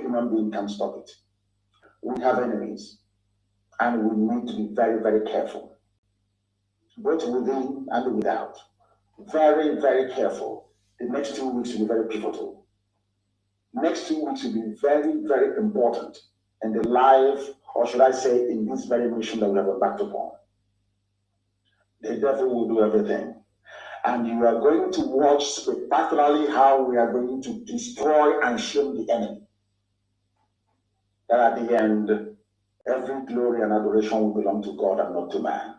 human being can stop it. We have enemies, and we need to be very, very careful, both within and without. Very, very careful. The next 2 weeks will be very pivotal. Next 2 weeks will be very, very important in the life, or should I say, in this very mission that we have embarked upon. The devil will do everything. And you are going to watch spectacularly how we are going to destroy and shame the enemy. That at the end, every glory and adoration will belong to God and not to man.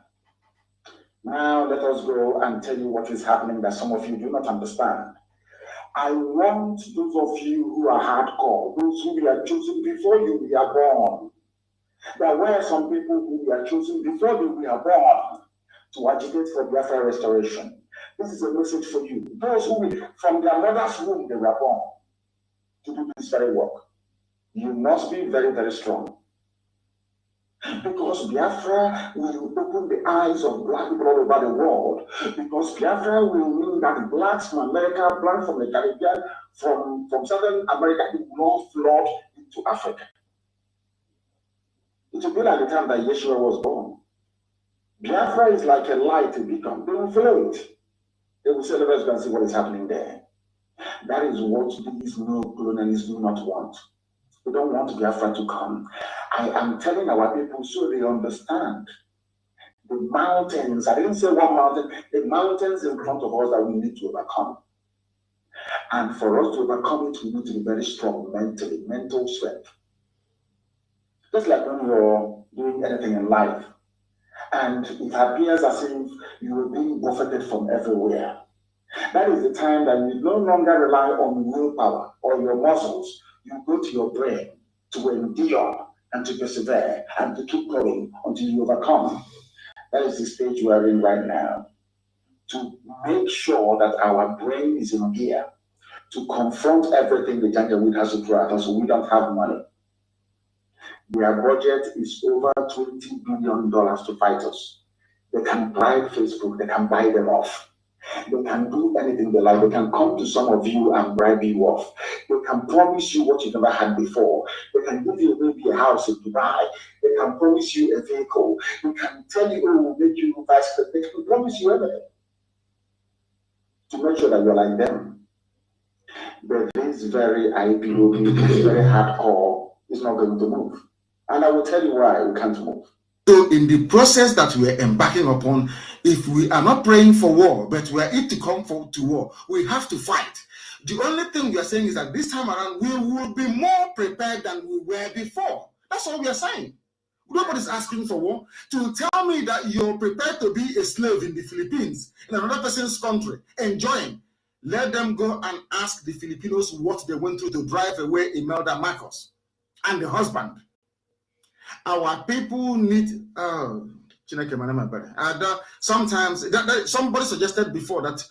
Now let us go and tell you what is happening that some of you do not understand. I want those of you who are hardcore, those who we are chosen before you we are born. There were some people who we are chosen before we are born to agitate for Biafra restoration. This is a message for you. Those who, from their mother's womb, they were born to do this very work. You must be very, very strong. Because Biafra will open the eyes of black people all over the world. Because Biafra will mean that blacks from America, blacks from the Caribbean, from Southern America, will not flood into Africa. It will be like the time that Yeshua was born. Biafra is like a light, a beacon. They will follow it. They will say, let's go and see what is happening there. That is what these neo-colonialists do not want. They don't want Biafra to come. I am telling our people so they understand. The mountains, I didn't say one mountain, the mountains in front of us that we need to overcome. And for us to overcome it, we need to be very strong mentally, mental strength. Just like when you're doing anything in life, and it appears as if you are being buffeted from everywhere. That is the time that you no longer rely on willpower or your muscles. You go to your brain to endure and to persevere and to keep going until you overcome. That is the stage we are in right now. To make sure that our brain is in gear to confront everything the Janjaweed has to throw at us. We don't have money. Their budget is over $20 billion to fight us. They can bribe Facebook, they can buy them off. They can do anything they like. They can come to some of you and bribe you off. They can promise you what you never had before. They can give you maybe a house in Dubai. They can promise you a vehicle. They can tell you, oh, we'll make you vice president. They can promise you everything to make sure that you're like them. But this very IPOB, this very hardcore is not going to move. And I will tell you why we can't move. So in the process that we are embarking upon, if we are not praying for war, but we are in to come to war, we have to fight. The only thing we are saying is that this time around, we will be more prepared than we were before. That's all we are saying. Nobody's asking for war. To tell me that you're prepared to be a slave in the Philippines, in another person's country, enjoying, let them go and ask the Filipinos what they went through to drive away Imelda Marcos and the husband. Our people need sometimes somebody suggested before that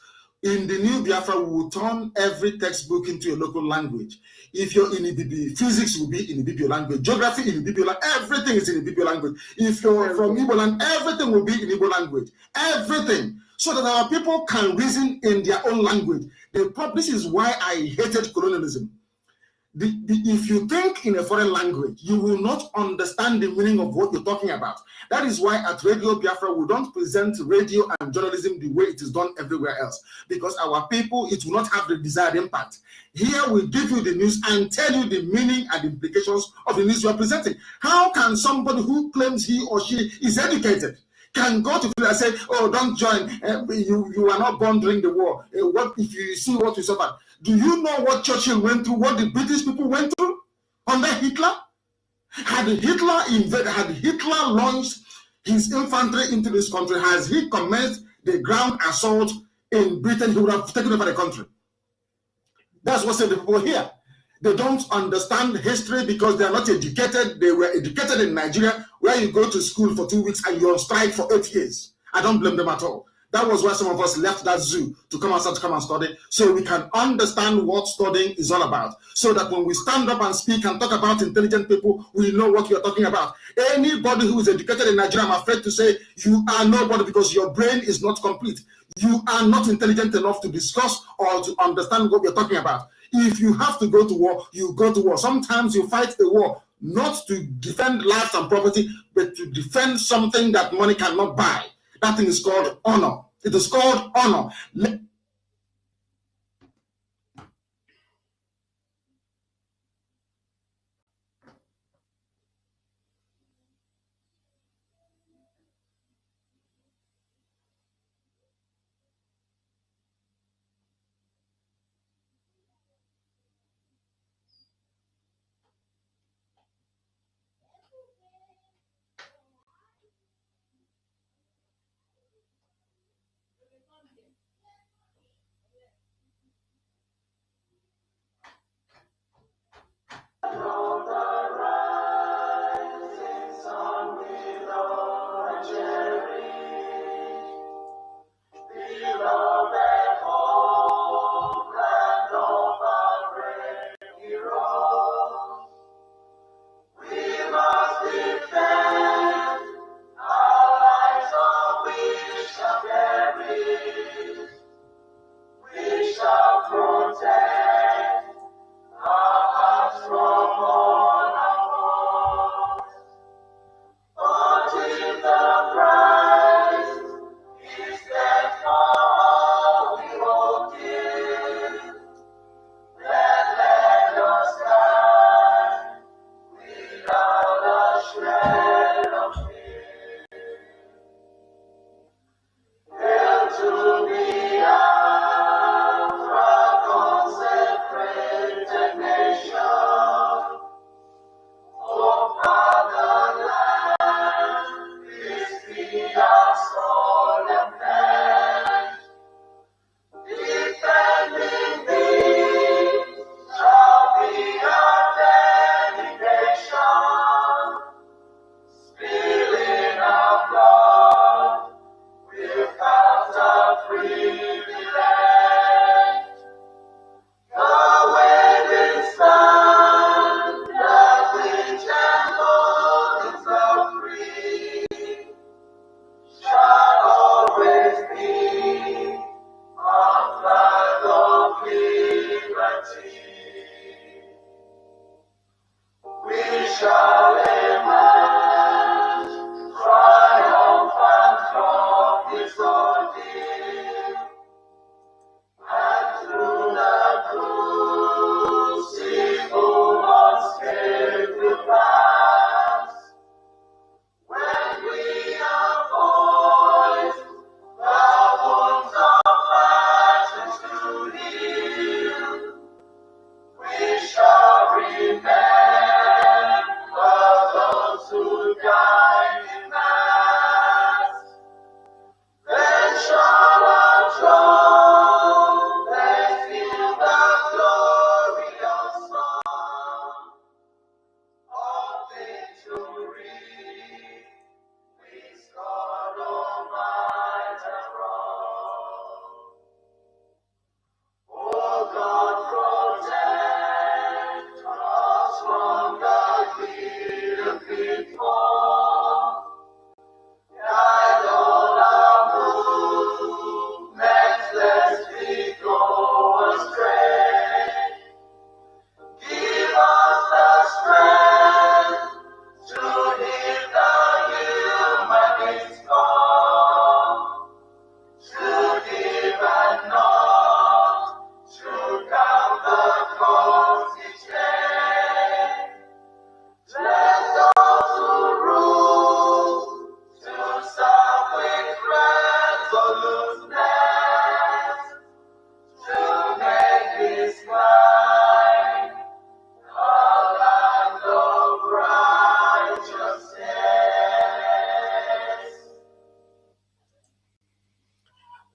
in the new Biafra we will turn every textbook into a local language. If you're in Ibibio, physics will be in Ibibio language, geography in Ibibio language, everything is in Ibibio language. If you're from Igbo land, everything will be in Igbo language. Everything. So that our people can reason in their own language. This is why I hated colonialism. If you think in a foreign language, you will not understand the meaning of what you're talking about. That is why at Radio Biafra, we don't present radio and journalism the way it is done everywhere else. Because our people, it will not have the desired impact. Here we give you the news and tell you the meaning and implications of the news you are presenting. How can somebody who claims he or she is educated can go to and say, oh, don't join, you are not born during the war. What if you see what we suffered? Do you know what Churchill went through, what the British people went through under Hitler? Had Hitler launched his infantry into this country, has he commenced the ground assault in Britain, he would have taken over the country. That's what said the people here. They don't understand history because they are not educated. They were educated in Nigeria, where you go to school for 2 weeks and you're on strike for 8 years. I don't blame them at all. That was why some of us left that zoo to come outside to come and study, so we can understand what studying is all about. So that when we stand up and speak and talk about intelligent people, we know what we are talking about. Anybody who is educated in Nigeria, I'm afraid to say, you are nobody because your brain is not complete. You are not intelligent enough to discuss or to understand what we are talking about. If you have to go to war, you go to war. Sometimes you fight a war not to defend lives and property, but to defend something that money cannot buy. That thing is called honor. It is called honor.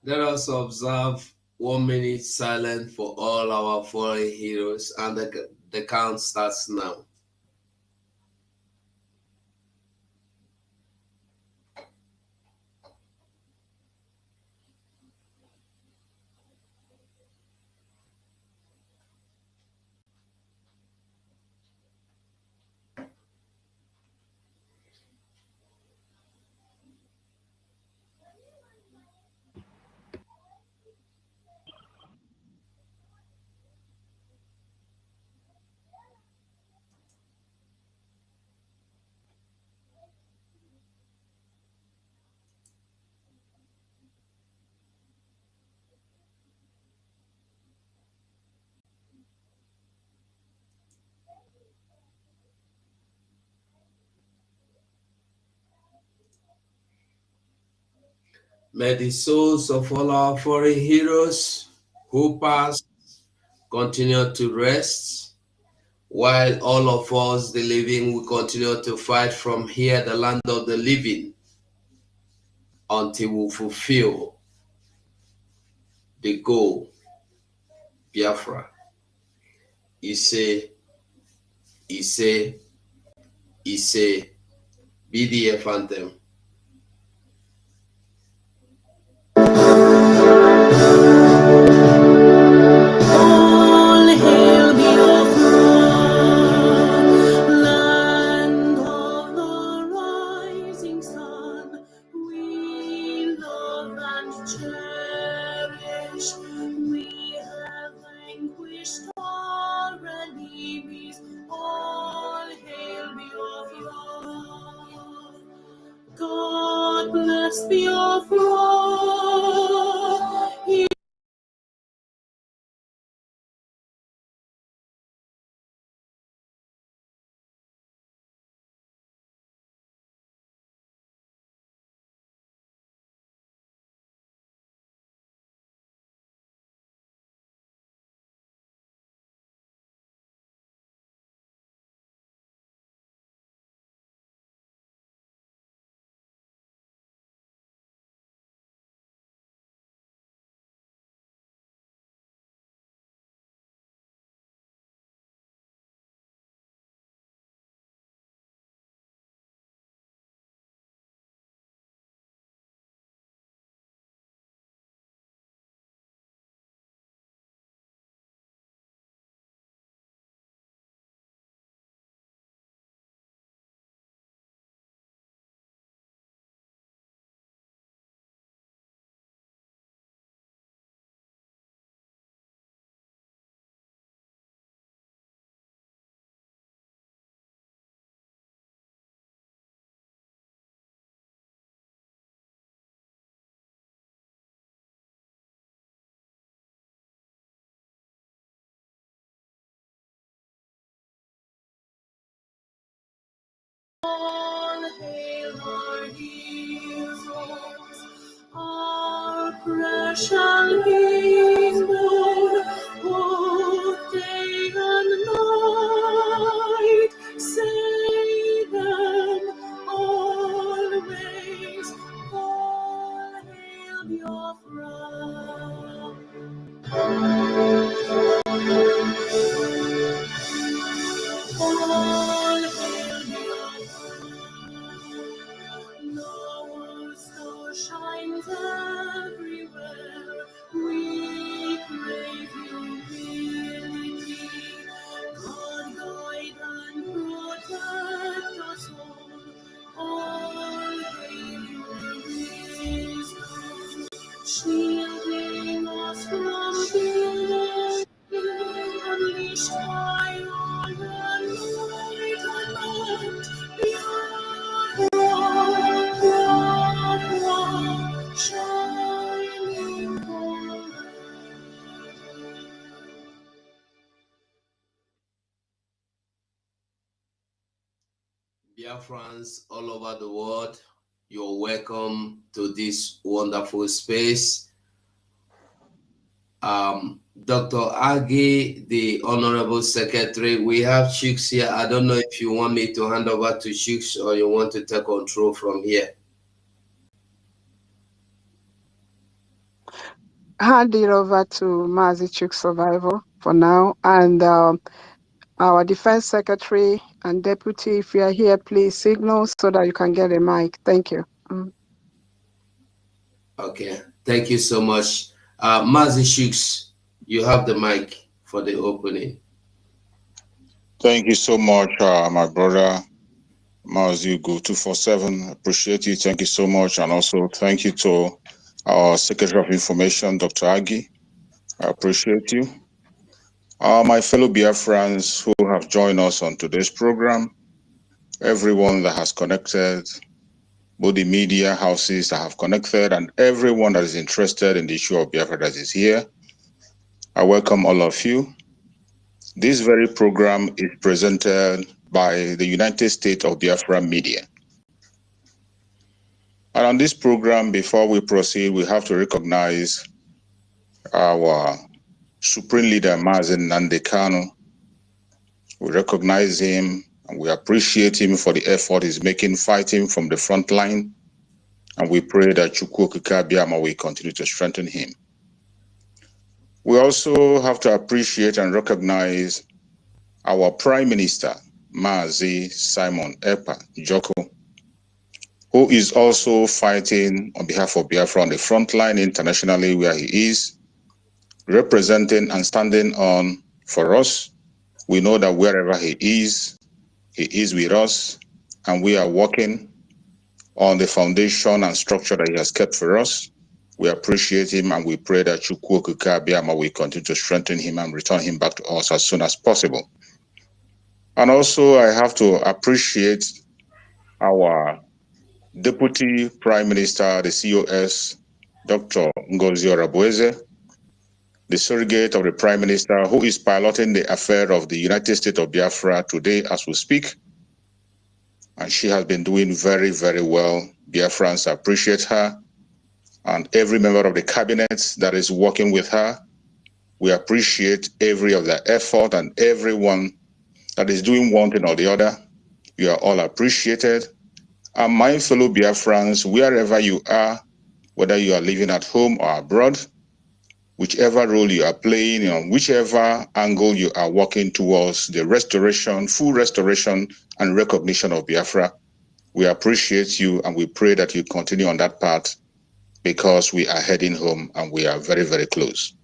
Let us observe 1 minute silent for all our fallen heroes, and the count starts now. May the souls of all our foreign heroes who passed continue to rest, while all of us, the living, will continue to fight from here, the land of the living, until we fulfill the goal. Biafra. Ise, Ise, Ise, BDF anthem. All hail Biafra, land of the rising sun. We love and cherish. We have vanquished our enemies. All hail Biafra. God bless Biafra. All hail our heroes, our precious hero, both day and night. Save them always. All hail Biafra. All hail Now our star shines everywhere. We crave humility. God guide and protect us all. All hail your wisdom, shielding us from the unleashed by your light and light. Biafrans all over the world, you're welcome to this wonderful space. Dr. Agi, the Honorable Secretary, we have Chooks here. I don't know if you want me to hand over to Chooks or you want to take control from here. Hand it over to Mazi Chooks Survival for now. And our Defense Secretary and Deputy, if you are here, please signal so that you can get a mic. Thank you. Okay, thank you so much. Mazi Chooks, you have the mic for the opening. Thank you so much, my brother Mazugu 247. Appreciate you. Thank you so much. And also thank you to our Secretary of Information, Dr. Agi. I appreciate you. My fellow Biafrans who have joined us on today's program, everyone that has connected, both the media houses that have connected, and everyone that is interested in the issue of Biafra that is here, I welcome all of you. This very program is presented by the United States of Biafra Media. And on this program, before we proceed, we have to recognize our Supreme Leader, Mazen Nandekano. We recognize him and we appreciate him for the effort he's making, fighting from the front line. And we pray that Chukwu Kikabiama will continue to strengthen him. We also have to appreciate and recognize our Prime Minister, Mazi Simon Epa Joko, who is also fighting on behalf of Biafra on the front line internationally where he is, representing and standing on for us. We know that wherever he is with us, and we are working on the foundation and structure that he has kept for us. We appreciate him and we pray that Chukwu Kikabiama will continue to strengthen him and return him back to us as soon as possible. And also I have to appreciate our Deputy Prime Minister, the COS, Dr. Ngozi Orabueze, the surrogate of the Prime Minister, who is piloting the affair of the United States of Biafra today as we speak. And she has been doing very, very well. Biafrans appreciate her. And every member of the cabinet that is working with her, we appreciate every of their effort and everyone that is doing one thing or the other. You are all appreciated. And my fellow Biafrans, wherever you are, whether you are living at home or abroad, whichever role you are playing, on whichever angle you are working towards the restoration, full restoration and recognition of Biafra, we appreciate you and we pray that you continue on that path because we are heading home and we are very, very close.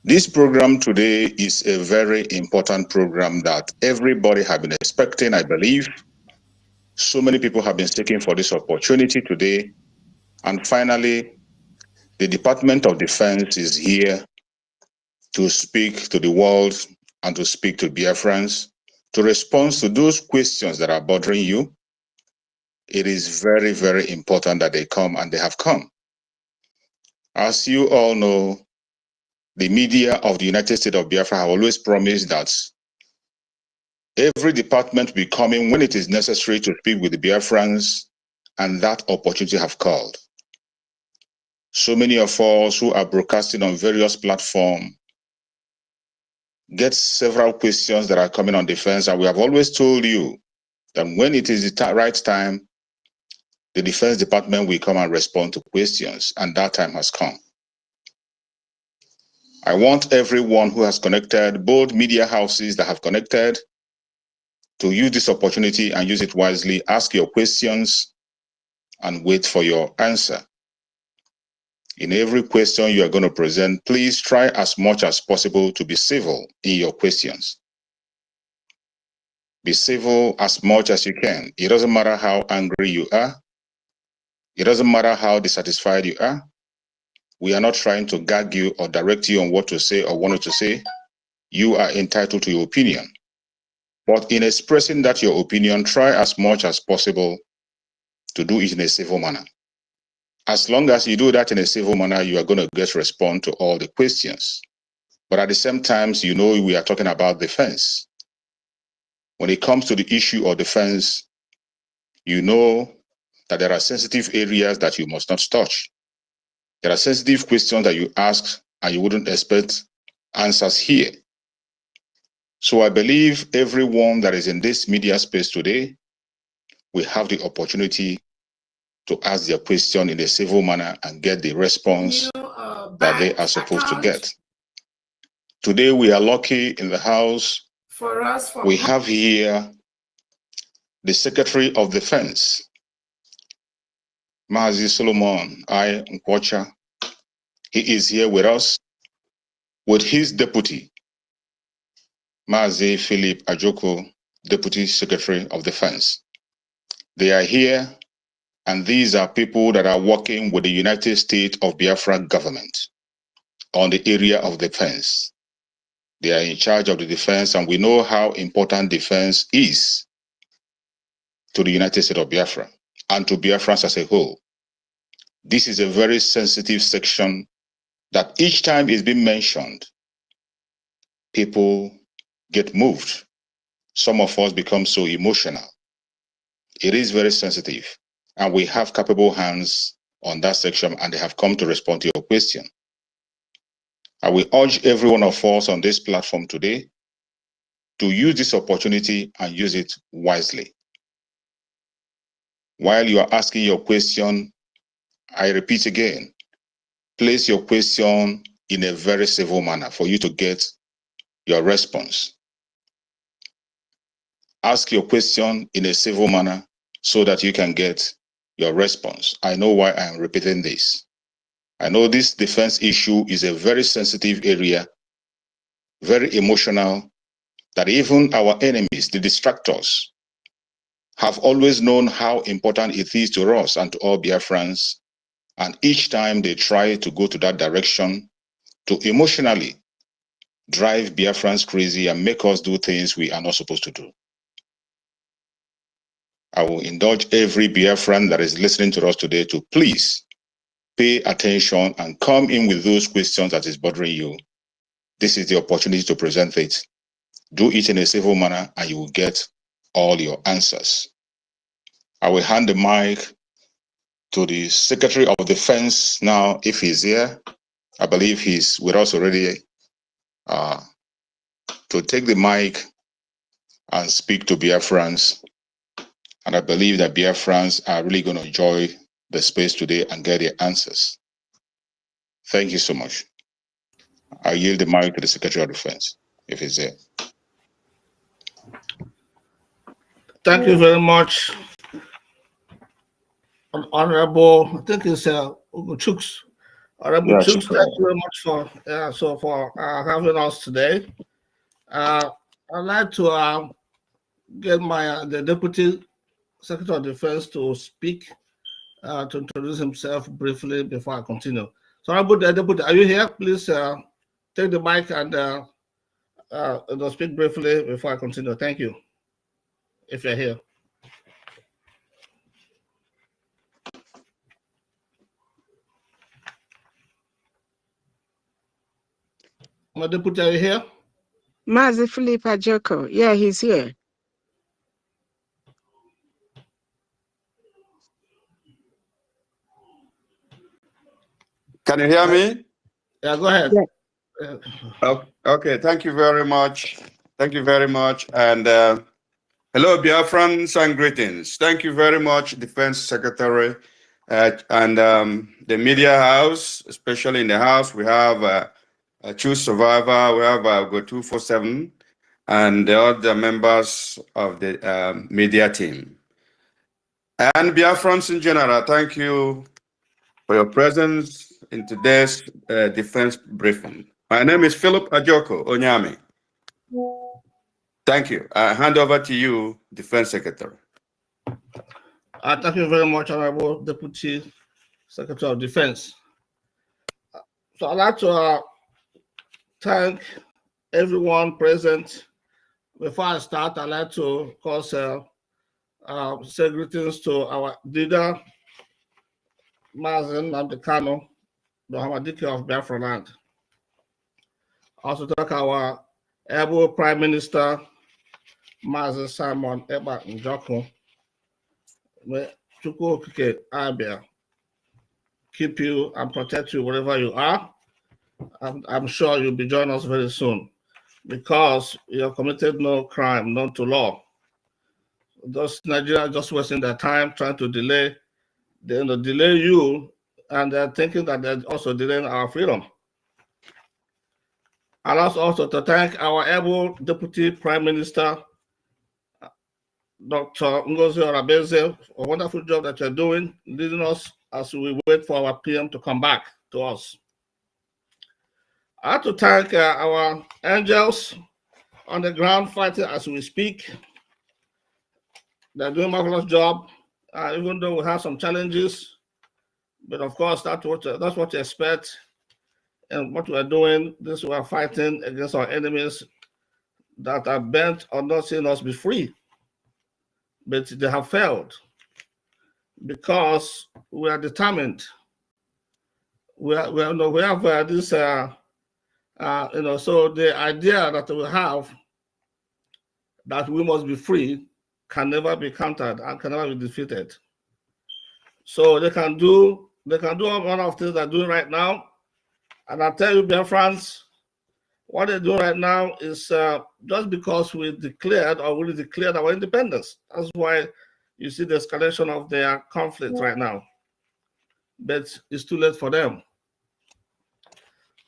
This program today is a very important program that everybody has been expecting, I believe. So many people have been seeking for this opportunity today. And finally, the Department of Defense is here to speak to the world and to speak to Biafrans, to respond to those questions that are bothering you. It is very, very important that they come, and they have come. As you all know, the media of the United States of Biafra have always promised that every department will be coming when it is necessary to speak with the Biafrans, and that opportunity have called. So many of us who are broadcasting on various platforms get several questions that are coming on defense, and we have always told you that when it is the right time, the Defense Department will come and respond to questions, and that time has come. I want everyone who has connected, both media houses that have connected, to use this opportunity and use it wisely. Ask your questions and wait for your answer. In every question you are going to present, please try as much as possible to be civil in your questions. Be civil as much as you can. It doesn't matter how angry you are. It doesn't matter how dissatisfied you are. We are not trying to gag you or direct you on what to say or what to say. You are entitled to your opinion. But in expressing that your opinion, try as much as possible to do it in a civil manner. As long as you do that in a civil manner, you are going to get respond to all the questions. But at the same time, you know we are talking about defense. When it comes to the issue of defense, you know that there are sensitive areas that you must not touch. There are sensitive questions that you ask and you wouldn't expect answers here. So I believe everyone that is in this media space today will have the opportunity to ask their question in a civil manner and get the response that they are supposed to get. Today we are lucky in the house. We have here the Secretary of Defense, Mazi Solomon I. Nkwocha. He is here with us with his deputy, Mazi Philip Ajoko, Deputy Secretary of Defense. They are here, and these are people that are working with the United States of Biafra government on the area of defense. They are in charge of the defense, and we know how important defense is to the United States of Biafra and to Biafrans as a whole. This is a very sensitive section that each time it's been mentioned, people get moved. Some of us become so emotional. It is very sensitive. and we have capable hands on that section, and they have come to respond to your question. I will urge every one of us on this platform today to use this opportunity and use it wisely. While you are asking your question, I repeat again, place your question in a very civil manner for you to get your response. Ask your question in a civil manner so that you can get your response. I know why I am repeating this. I know this defense issue is a very sensitive area, very emotional, that even our enemies, the distractors, have always known how important it is to us and to all Biafrans. And each time they try to go to that direction to emotionally drive Biafrans crazy and make us do things we are not supposed to do. I will indulge every Biafran that is listening to us today to please pay attention and come in with those questions that is bothering you. This is the opportunity to present it. Do it in a civil manner and you will get all your answers. I will hand the mic to the Secretary of Defense now, if he's here. I believe he's with us already, to take the mic and speak to Biafrans. And I believe that Biafrans are really going to enjoy the space today and get their answers. Thank you so much. I yield the mic to the Secretary of Defense, if he's there. Thank you very much, Honorable. I think it's Chooks. Honorable Chooks, thank you very much for having us today. I'd like to get the Deputy Secretary of Defense to speak, to introduce himself briefly before I continue. So, Honorable Deputy, are you here? Please take the mic and speak briefly before I continue. Thank you, if you're here. My Deputy, are you here? Mazi Philip Ajoko. Yeah, he's here. Can you hear me? Yeah, go ahead. Yeah. Okay, thank you very much. Thank you very much. And hello, Biafrans, and greetings. Thank you very much, Defense Secretary, and the media house, especially in the house. We have a Choose Survivor, we have Go 247, and the other members of the media team. And Biafrans in general, thank you for your presence in today's defense briefing. My name is Philip Ajoko Onyame. Thank you. I hand over to you, Defense Secretary. Thank you very much, Honorable Deputy Secretary of Defense. So I'd like to thank everyone present. Before I start, I'd like to, of course, say greetings to our leader, Mazen Nnamdi, the Hamadike of Biafra land. Also thank our able Prime Minister, Mazen Simon Ekpa Njoku. May Chukwu Okike Abia keep you and protect you wherever you are. I'm sure you'll be joining us very soon because you have committed no crime, not to law. Those Nigerians just wasting their time trying to delay. They're going to delay you, and they're thinking that they're also delaying our freedom. I'd also to thank our able Deputy Prime Minister, Dr. Ngozi Orabeze, for a wonderful job that you're doing, leading us as we wait for our PM to come back to us. I have to thank our angels on the ground fighting as we speak. They're doing a marvelous job, even though we have some challenges. But of course, that's what you expect. And what we're doing, we're fighting against our enemies that are bent on not seeing us be free. But they have failed because we are determined. We have this, so the idea that we have that we must be free can never be countered and can never be defeated. So they can do all manner of things they're doing right now. And I tell you, Biafrans, what they're doing right now is just because we declared our independence. That's why you see the escalation of their conflict right now. But it's too late for them.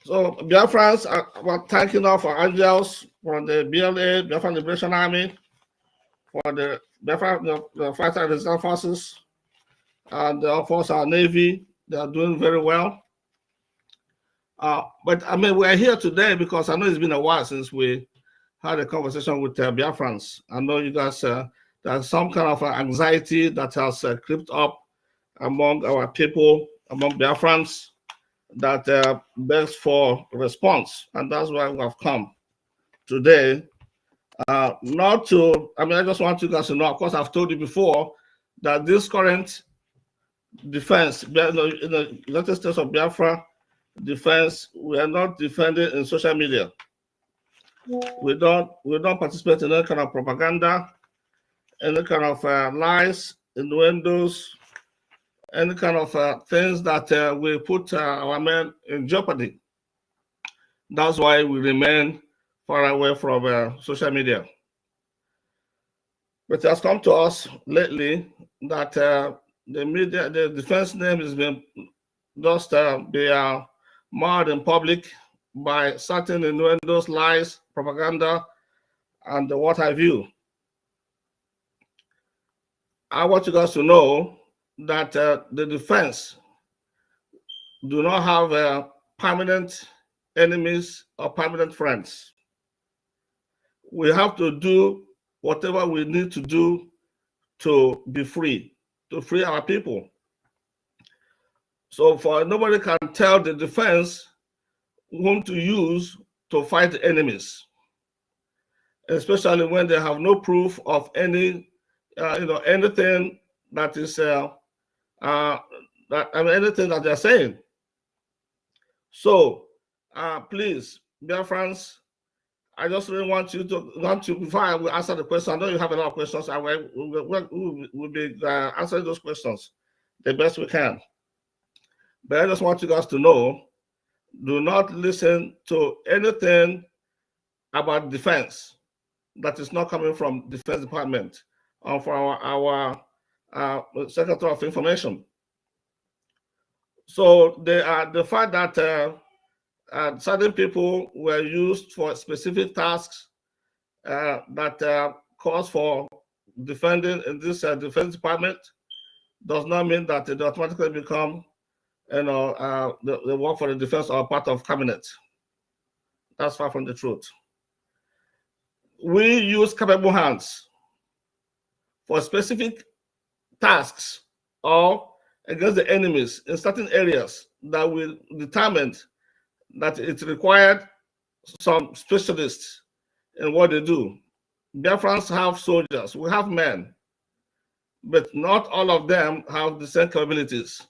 So Biafrans, we're thanking all for angels from the BLA, Biafran Liberation Army, for the Biafran, the Fighter Resistance Forces, and of course our Navy. They are doing very well. But I mean, we're here today because I know it's been a while since we had a conversation with Biafrans. I know you guys, there's some kind of anxiety that has crept up among our people, among Biafrans, that begs for response. And that's why we have come today. I just want you guys to know, of course, I've told you before that this current defense, in the United States of Biafra defense, we are not defending in social media. We don't participate in any kind of propaganda, any kind of lies, innuendos, any kind of things that will put our men in jeopardy. That's why we remain far away from social media. But it has come to us lately that the media, the defense name has been just marred in public by certain innuendos, lies, propaganda, and what have you. I want you guys to know that the defense do not have permanent enemies or permanent friends. We have to do whatever we need to do to be free, to free our people. So nobody can tell the defense whom to use to fight the enemies, especially when they have no proof of anything that is anything that they're saying. So please, dear friends, I just really want you before I will answer the question. I know you have a lot of questions. We'll be answering those questions the best we can. But I just want you guys to know, do not listen to anything about defense that is not coming from Defense Department or from our Secretary of Information. So the fact that certain people were used for specific tasks that calls for defending in this Defense Department does not mean that they automatically become, they work for the defense or part of cabinet. That's far from the truth. We use capable hands for specific tasks or against the enemies in certain areas that will determine that it required some specialists in what they do. Biafrans have soldiers, we have men, but not all of them have the same capabilities.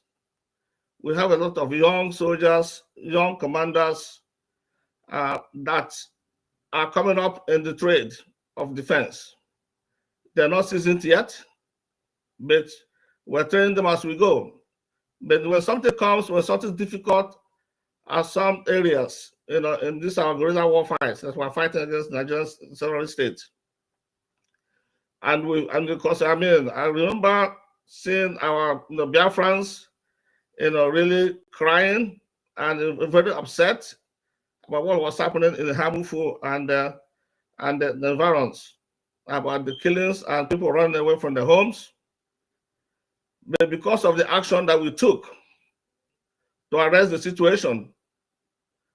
We have a lot of young soldiers, young commanders that are coming up in the trade of defense. They're not seasoned yet, but we're training them as we go. But when something comes, when something difficult, are some areas, in this our guerrilla warfare that we're fighting against Nigeria's several states. And because I remember seeing our Biafrans, really crying and very upset about what was happening in Hamufu and the environs, about the killings and people running away from their homes. But because of the action that we took to arrest the situation,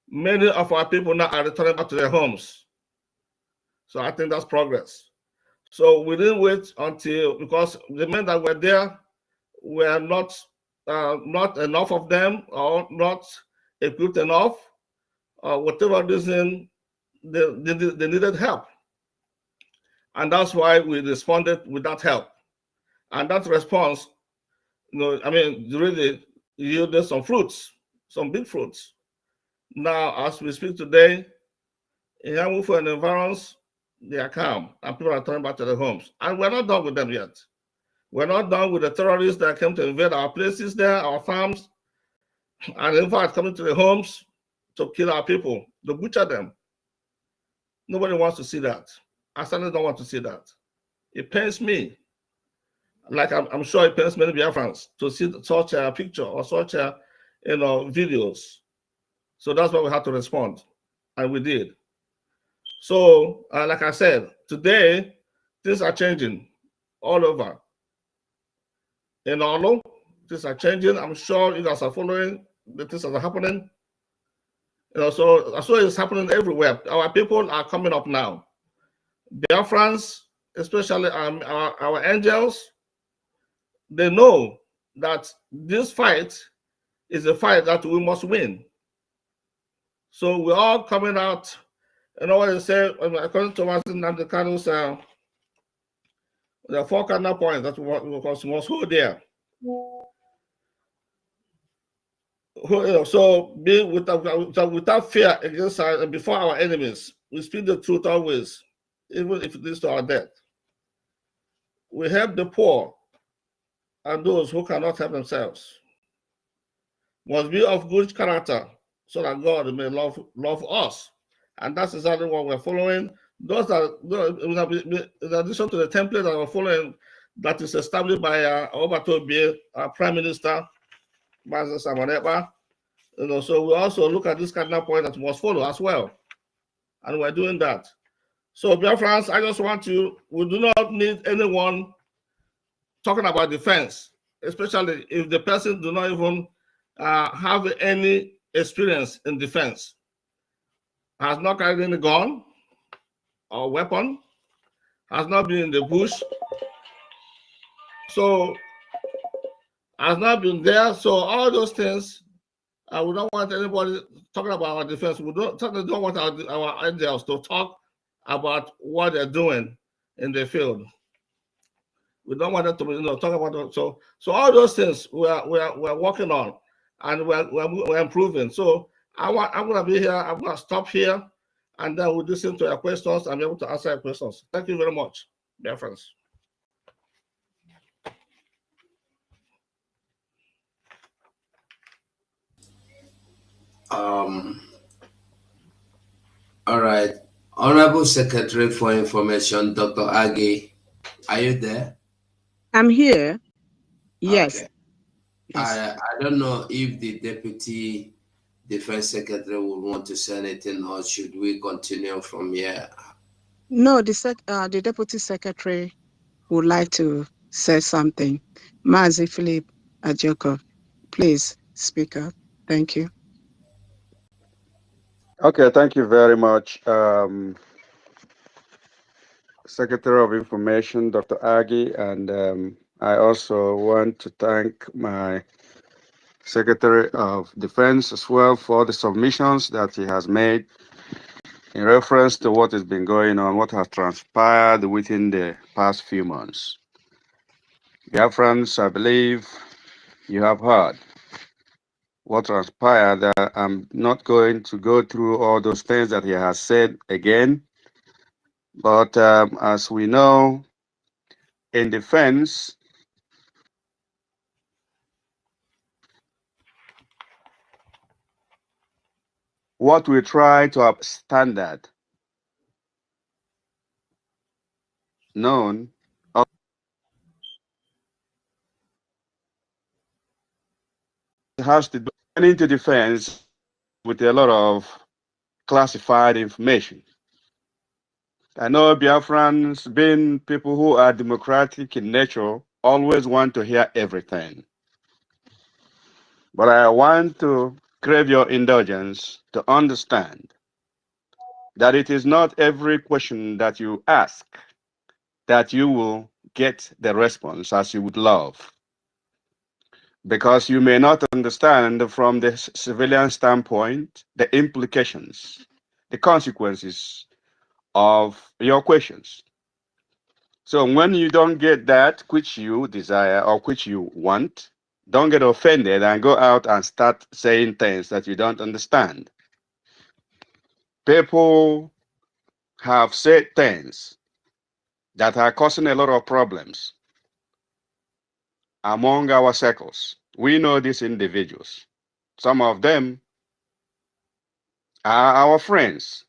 many of our people now are returning back to their homes. So I think that's progress. So we didn't wait until, because the men that were there were not enough of them, or not equipped enough, or whatever reason, they needed help. And that's why we responded with that help. And that response, really yielded some fruits, some big fruits. Now, as we speak today, in Yamufu and environs, they are calm, and people are turning back to their homes. And we're not done with them yet. We're not done with the terrorists that came to invade our places there, our farms, and in fact coming to the homes to kill our people, to butcher them. Nobody wants to see that. I certainly don't want to see that. It pains me, like I'm sure it pains many Biafrans to see such a picture or such a videos. So that's why we had to respond, and we did. So, like I said, today things are changing all over. In Olo, things are changing. I'm sure you guys are following the things that are happening. So it's happening everywhere. Our people are coming up now. Biafrans, especially our angels, they know that this fight is a fight that we must win. So we're all coming out. You know what they say, according to Martin Nandekanus, there are 4 cardinal points that we must hold there. So be without fear against and before our enemies, we speak the truth always, even if it leads to our death. We help the poor and those who cannot help themselves. Must be of good character, so that God may love us. And that's exactly what we're following. Those are, in addition to the template that we're following, that is established by Obatobi, our Prime Minister, Master Simon Ekpa. So we also look at this cardinal point that we must follow as well. And we're doing that. So, Biafrans, I just want to, we do not need anyone talking about defense, especially if the person do not even have any experience in defense, has not carried any gun or weapon, has not been in the bush, so has not been there. So all those things, we don't want anybody talking about our defense. We don't want our angels to talk about what they're doing in the field. We don't want them to talk about it. So all those things we're working on, and we're improving. So I'm going to be here. I'm going to stop here, and then we'll listen to your questions and be able to answer your questions. Thank you very much, dear friends. All right. Honorable Secretary for Information, Dr. Agi, are you there? I'm here. Yes. Okay. Yes. I don't know if the Deputy Defense Secretary would want to say anything, or should we continue from here? No, the Deputy Secretary would like to say something. Mazi Philip Ajoko, please speak up. Thank you. Okay, thank you very much. Secretary of Information, Dr. Agi, and I also want to thank my Secretary of Defense as well for the submissions that he has made in reference to what has been going on, what has transpired within the past few months. Biafrans, I believe you have heard what transpired. I'm not going to go through all those things that he has said again, but as we know, in defense, what we try to have standard known of has to do into defense with a lot of classified information. I know Biafrans, being people who are democratic in nature, always want to hear everything. But I want to crave your indulgence to understand that it is not every question that you ask that you will get the response as you would love. Because you may not understand from the civilian standpoint the implications, the consequences of your questions. So when you don't get that which you desire or which you want, don't get offended and go out and start saying things that you don't understand. People have said things that are causing a lot of problems. among our circles. We know these individuals. Some of them are our friends,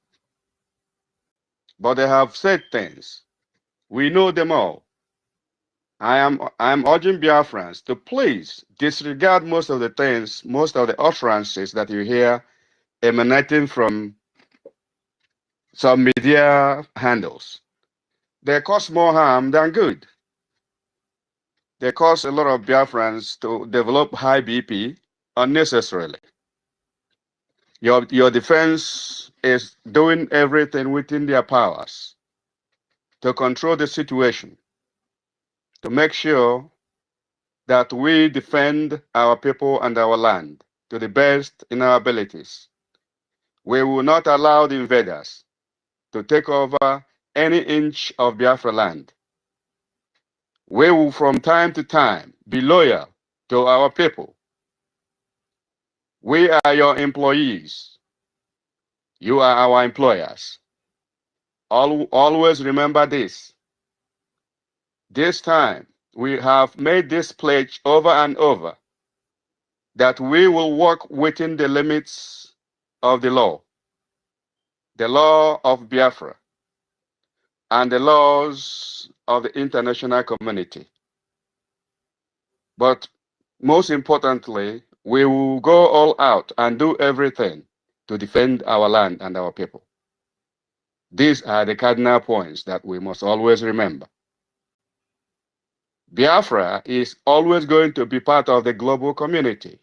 but they have said things. We know them all. I am urging Biafrans to please disregard most of the things, most of the utterances that you hear emanating from some media handles. They cause more harm than good. They cause a lot of Biafrans to develop high BP unnecessarily. Your defense is doing everything within their powers to control the situation, to make sure that we defend our people and our land to the best in our abilities. We will not allow the invaders to take over any inch of Biafra land. We will from time to time be loyal to our people. We are your employees. You are our employers. Always remember this. This time, we have made this pledge over and over that we will work within the limits of the law of Biafra, and the laws of the international community. But most importantly, we will go all out and do everything to defend our land and our people. These are the cardinal points that we must always remember. Biafra is always going to be part of the global community.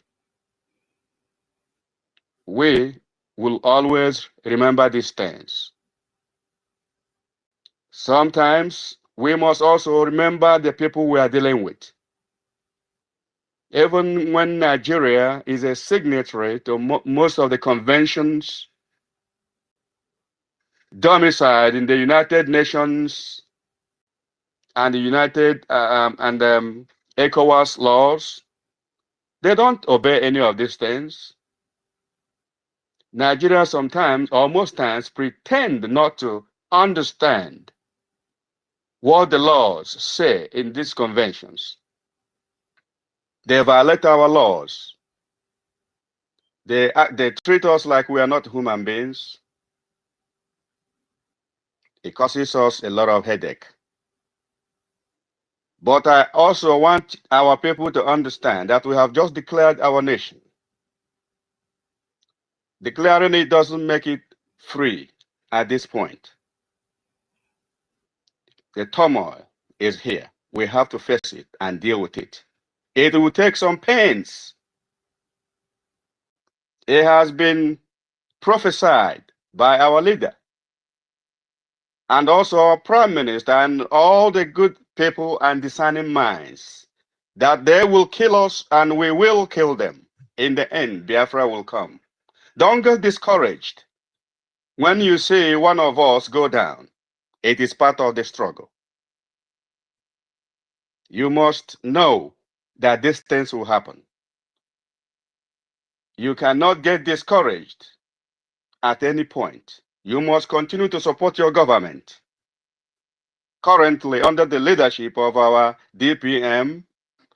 We will always remember these things. Sometimes we must also remember the people we are dealing with. Even when Nigeria is a signatory to most of the conventions domiciled in the United Nations and the ECOWAS laws, they don't obey any of these things. Nigeria sometimes, or most times, pretend not to understand what the laws say in these conventions. They violate our laws. They treat us like we are not human beings. It causes us a lot of headache. But I also want our people to understand that we have just declared our nation. Declaring it doesn't make it free at this point. The turmoil is here. We have to face it and deal with it. It will take some pains. It has been prophesied by our leader and also our prime minister and all the good people and discerning minds that they will kill us and we will kill them. In the end, Biafra will come. Don't get discouraged when you see one of us go down. It is part of the struggle. You must know that these things will happen. You cannot get discouraged at any point. You must continue to support your government. Currently, under the leadership of our DPM,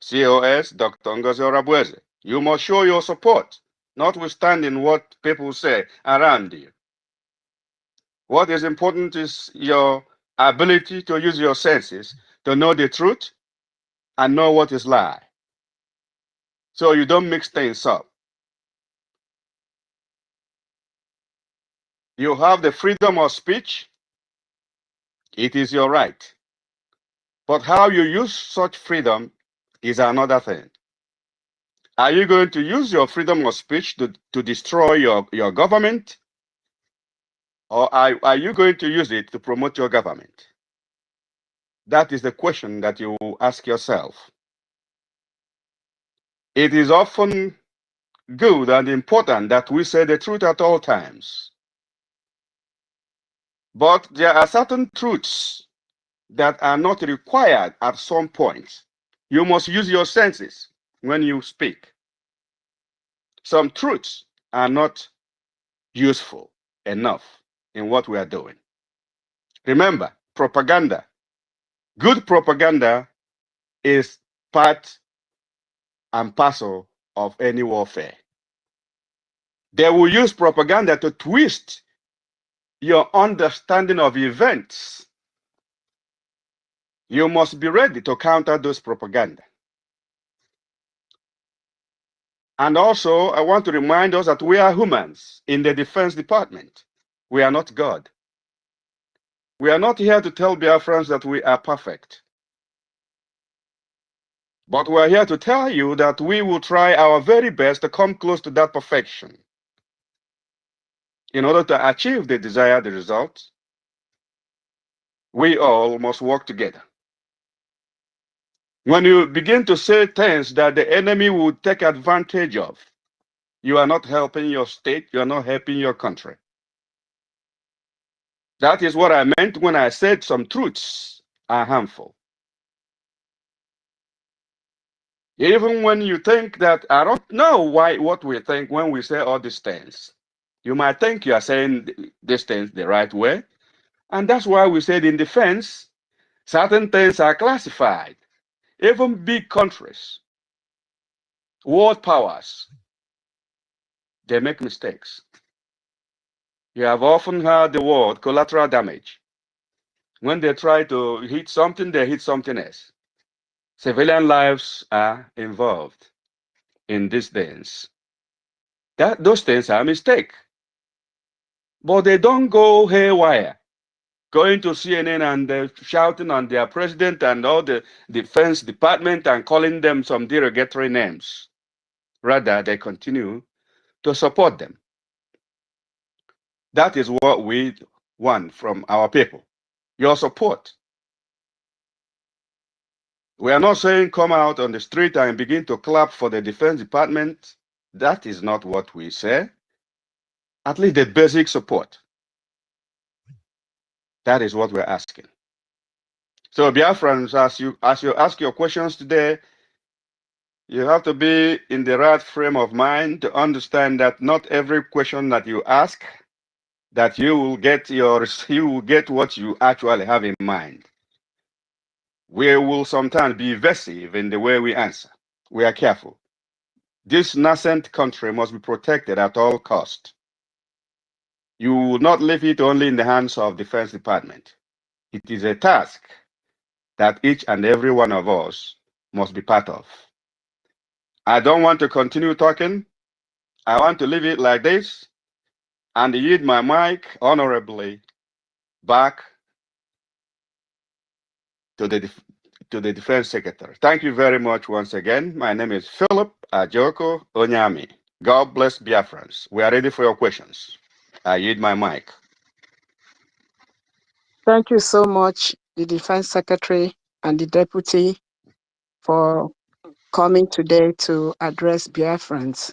COS, Dr. Ngozi Orabueze, you must show your support, notwithstanding what people say around you. What is important is your ability to use your senses to know the truth and know what is lie, so you don't mix things up. You have the freedom of speech. It is your right. But how you use such freedom is another thing. Are you going to use your freedom of speech to destroy your government? Or are you going to use it to promote your government? That is the question that you ask yourself. It is often good and important that we say the truth at all times. But there are certain truths that are not required at some point. You must use your senses when you speak. Some truths are not useful enough in what we are doing. Remember, propaganda. Good propaganda is part and parcel of any warfare. They will use propaganda to twist your understanding of events. You must be ready to counter those propaganda. And also, I want to remind us that we are humans in the Defense Department. We are not God. We are not here to tell Biafrans that we are perfect. But we are here to tell you that we will try our very best to come close to that perfection. In order to achieve the desired result, we all must work together. When you begin to say things that the enemy will take advantage of, you are not helping your state, you are not helping your country. That is what I meant when I said some truths are harmful. Even when you think that I don't know what we think when we say all these things. You might think you are saying these things the right way. And that's why we said in defense, certain things are classified. Even big countries, world powers, they make mistakes. You have often heard the word collateral damage. When they try to hit something, they hit something else. Civilian lives are involved in these things. Those things are a mistake. But they don't go haywire, going to CNN and shouting on their president and all the Defense Department and calling them some derogatory names. Rather, they continue to support them. That is what we want from our people, your support. We are not saying come out on the street and begin to clap for the Defense Department. That is not what we say. At least the basic support. That is what we're asking. So Biafrans, as you ask your questions today, you have to be in the right frame of mind to understand that not every question that you ask, that you will get what you actually have in mind. We will sometimes be evasive in the way we answer. We are careful. This nascent country must be protected at all costs. You will not leave it only in the hands of Defense Department. It is a task that each and every one of us must be part of. I don't want to continue talking. I want to leave it like this and yield my mic honorably back to the Defense Secretary. Thank you very much once again. My name is Philip Ajoko Onyami. God bless Biafrans. We are ready for your questions. I yield my mic. Thank you so much, the Defense Secretary and the Deputy, for coming today to address Biafrans.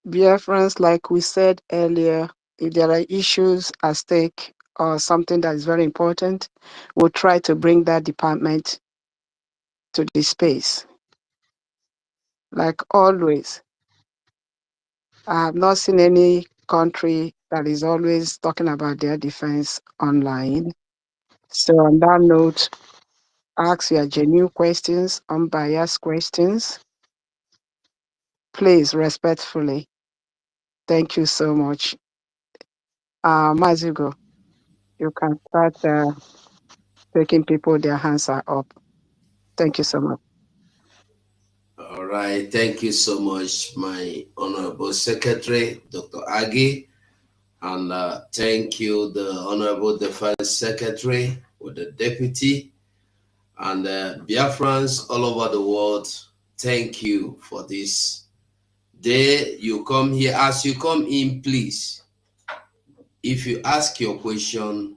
Biafrans, like we said earlier, if there are issues at stake or something that is very important, we'll try to bring that department to the space. Like always, I have not seen any country that is always talking about their defense online. So on that note, ask your genuine questions, unbiased questions, please, respectfully. Thank you so much. Mazigo, you can start taking people, their hands are up. Thank you so much. All right. Thank you so much, my Honorable Secretary, Dr. Agi. And thank you, the Honorable Defense Secretary, with the Deputy. And Biafrans all over the world, thank you for this day. You come here. As you come in, please, if you ask your question,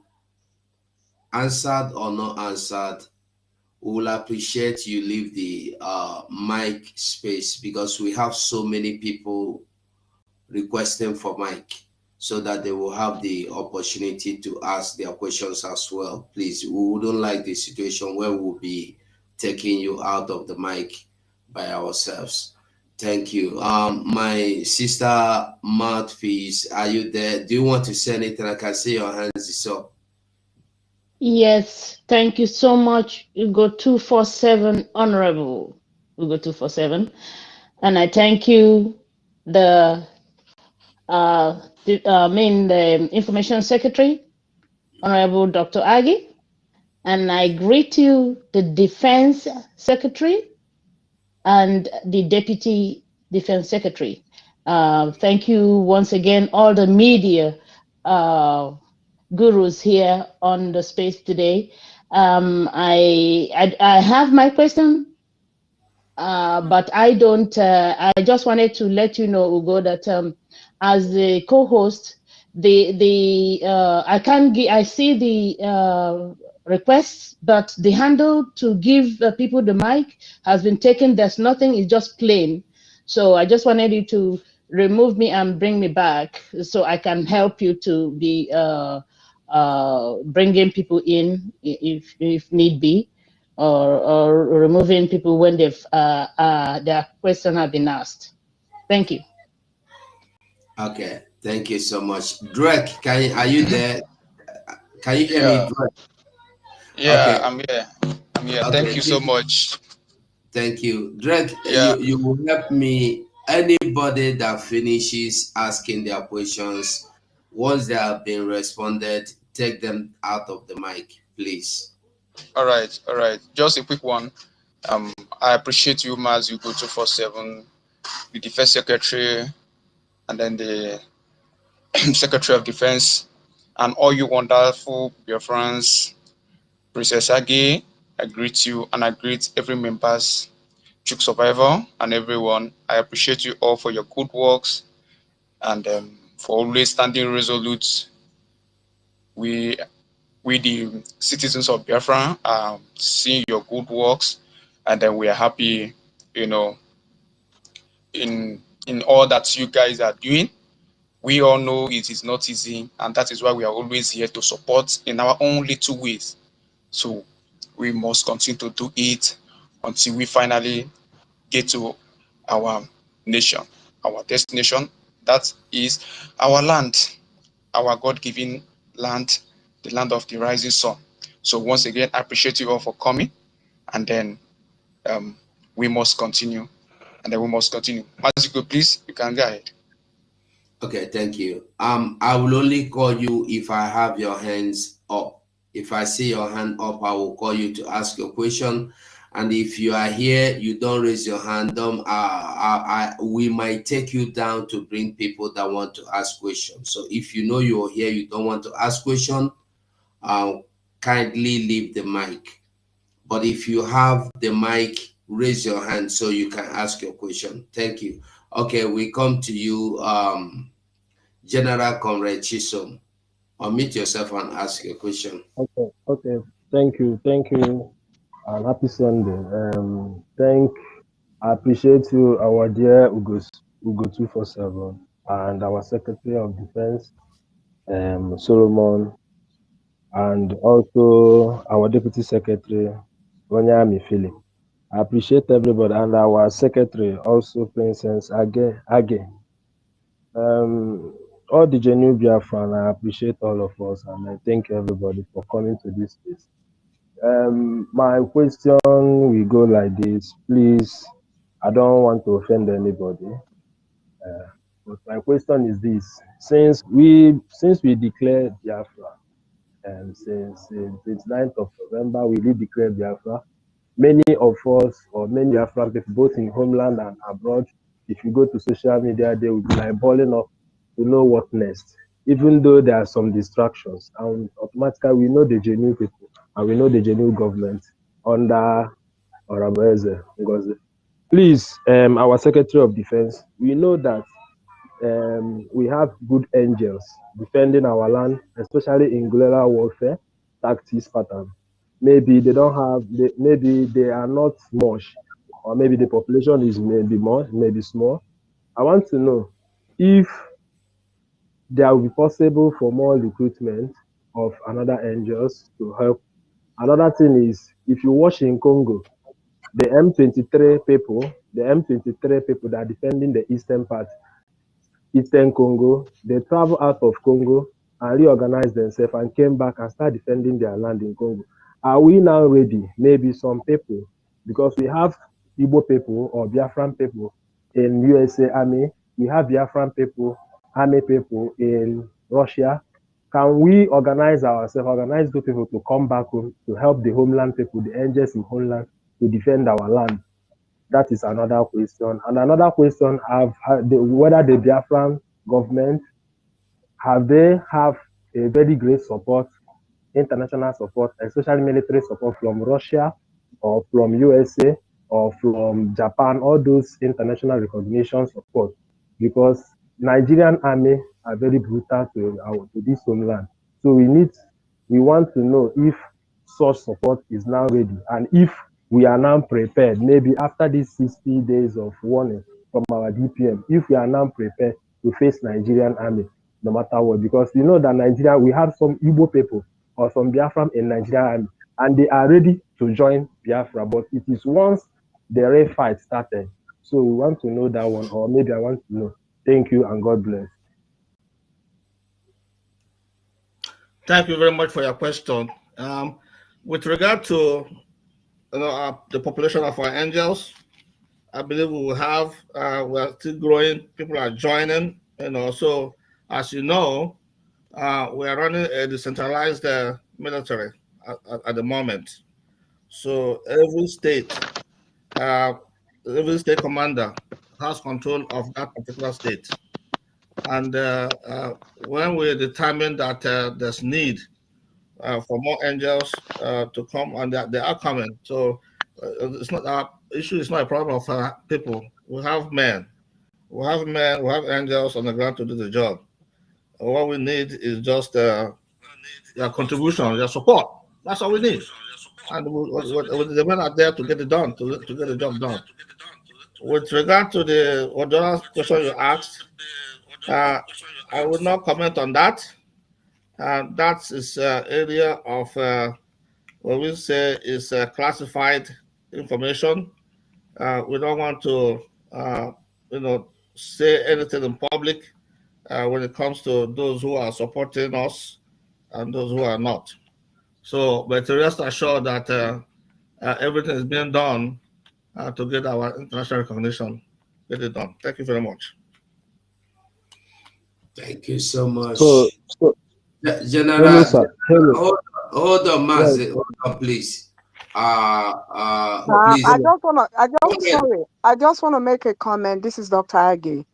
answered or not answered, we will appreciate you leave the mic space, because we have so many people requesting for mic, so that they will have the opportunity to ask their questions as well. Please, we wouldn't like the situation where we'll be taking you out of the mic by ourselves. Thank you. My sister Mouthpiece, are you there? Do you want to say anything? I can see your hands is up. Yes, thank you so much. You go 247 Honorable. Ugo 247. And I thank you, the the Information Secretary, Honorable Dr. Agi, and I greet you, the Defense Secretary and the Deputy Defense Secretary. Thank you once again, all the media gurus here on the space today. I have my question, but I don't. I just wanted to let you know, Ugo, that as the co-host, I can give. I see the requests, but the handle to give people the mic has been taken. There's nothing. It's just plain. So I just wanted you to remove me and bring me back, so I can help you to be bringing people in if need be, or removing people when they've their question have been asked. Thank you. Okay, thank you so much. Drake, are you there? Can you hear me, Drake? Yeah, okay. I'm here. Okay, thank you so much. Thank you. Drake, Yeah. you will help me. Anybody that finishes asking their questions, once they have been responded, take them out of the mic, please. All right. Just a quick one. I appreciate you, Maz Ugo 247, the Defense Secretary, and then the Secretary of Defense, and all you wonderful dear friends. Princess Agi, I greet you, and I greet every members, Chuk Survivor, and everyone. I appreciate you all for your good works and for always standing resolute. We the citizens of Biafra are seeing your good works, and then we are happy, in all that you guys are doing. We all know it is not easy, and that is why we are always here to support in our own little ways. So we must continue to do it until we finally get to our nation, our destination. That is our land, our God-given land, the land of the rising sun. So once again, I appreciate you all for coming, and then we must continue, Maziko, please, you can go ahead. Okay, thank you. I will only call you if I have your hands up. If I see your hand up, I will call you to ask your question. And if you are here, you don't raise your hand, we might take you down to bring people that want to ask questions. So if you know you're here, you don't want to ask question, kindly leave the mic. But if you have the mic, raise your hand so you can ask your question. Thank you. Okay, we come to you, General Comrade Chisom. Unmute yourself and ask your question. Okay. Thank you, and happy Sunday. I appreciate you, our dear Ugo 247, and our Secretary of Defense, Solomon, and also our Deputy Secretary, Ronyami Philip. I appreciate everybody, and our Secretary, also Princess Age. All the genuine Biafran, I appreciate all of us, and I thank everybody for coming to this space. My question will go like this. Please, I don't want to offend anybody, but my question is this: since we declared Biafra, since 29th of November, we did declare Biafra. Many of us, or many Biafran people, both in homeland and abroad, if you go to social media, they will be like balling up to know what next. Even though there are some distractions, and automatically we know the genuine people, and we know the genuine government under Orabeze Ngozi. Please, our Secretary of Defense, we know that we have good angels defending our land, especially in guerrilla warfare tactics pattern. Maybe they don't have, maybe they are not much, or maybe the population is maybe more, maybe small. I want to know if there will be possible for more recruitment of another angels to help. Another thing is, if you watch in Congo, the M23 people that are defending the eastern part, Eastern Congo, they travel out of Congo and reorganize themselves and came back and start defending their land in Congo. Are we now ready? Maybe some people, because we have Igbo people or Biafran people in USA Army. We have Biafran people, Army people in Russia. Can we organize ourselves, organize those people to come back home to help the homeland people, the angels in homeland, to defend our land? That is another question. And another question: whether the Biafran government have a very great support, international support, especially military support from Russia or from USA or from Japan, all those international recognition support, because Nigerian army are very brutal to this homeland. So we want to know if such support is now ready, and if we are now prepared, maybe after these 60 days of warning from our DPM, if we are now prepared to face Nigerian army, no matter what, because you know that Nigeria, we have some Igbo people or some Biafra in Nigerian army, and they are ready to join Biafra, but it is once the real fight started. So we want to know that one, or maybe I want to know. Thank you and God bless. Thank you very much for your question. With regard to the population of our angels, I believe we will have, we are still growing, people are joining, so as you know, we are running a decentralized military at the moment. So every state commander has control of that particular state. And when we determine that there's need for more angels to come, and they are coming, so it's not our issue. It's not a problem of people. We have men, we have angels on the ground to do the job. What we need is just your contribution, your support. That's all we need. And the men are there to get it done, to get the job done. With regard to the other question you asked, I would not comment on that. That is area of what we say is classified information. We don't want to, say anything in public when it comes to those who are supporting us and those who are not. So, but rest assured that everything is being done to get our international recognition. Get it done. Thank you very much. Thank you so much. So General, hello. hold on, Mazi, Yes. hold on, please. Please. I just want to make a comment. This is Dr. Agi.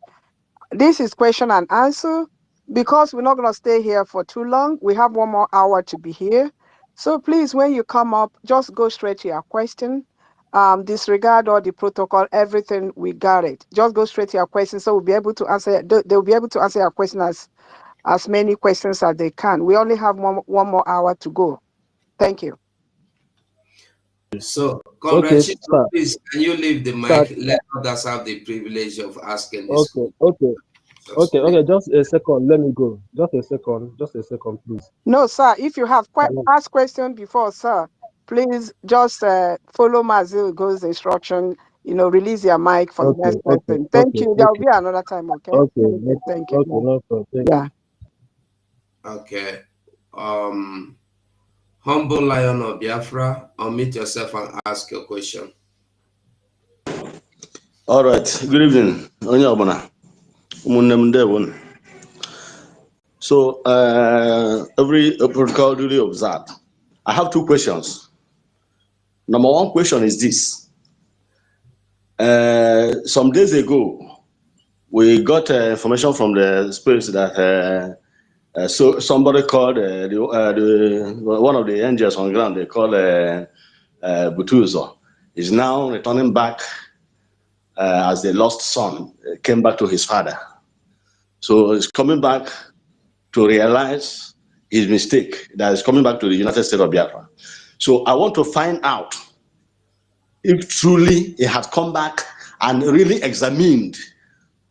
This is question and answer, because we're not going to stay here for too long. We have 1 more hour to be here. So please, when you come up, just go straight to your question. Disregard all the protocol, everything, we got it. Just go straight to your question, so we'll be able to answer. They'll be able to answer your question as many questions as they can. We only have one more hour to go. Thank you. So, Comrade, please, can you leave the mic? Let others have the privilege of asking this. Okay. Just a second. Let me go. Just a second, please. No, sir. If you have asked question before, sir, please just follow Mazi Ugo's instruction. Release your mic for the next person. Thank you. There will be another time. Okay. Thank you. No problem. Yeah. Okay. Humble Lion of Biafra, unmute yourself and ask your question. All right. Good evening. So, every protocol duly observed. I have 2 questions. Number 1 question is this. Some days ago, we got information from the spirits that so somebody called one of the angels on ground, they call Butuzo, is now returning back as the lost son, came back to his father. So he's coming back to realize his mistake, that is coming back to the United States of Biafra. So I want to find out if truly he has come back and really examined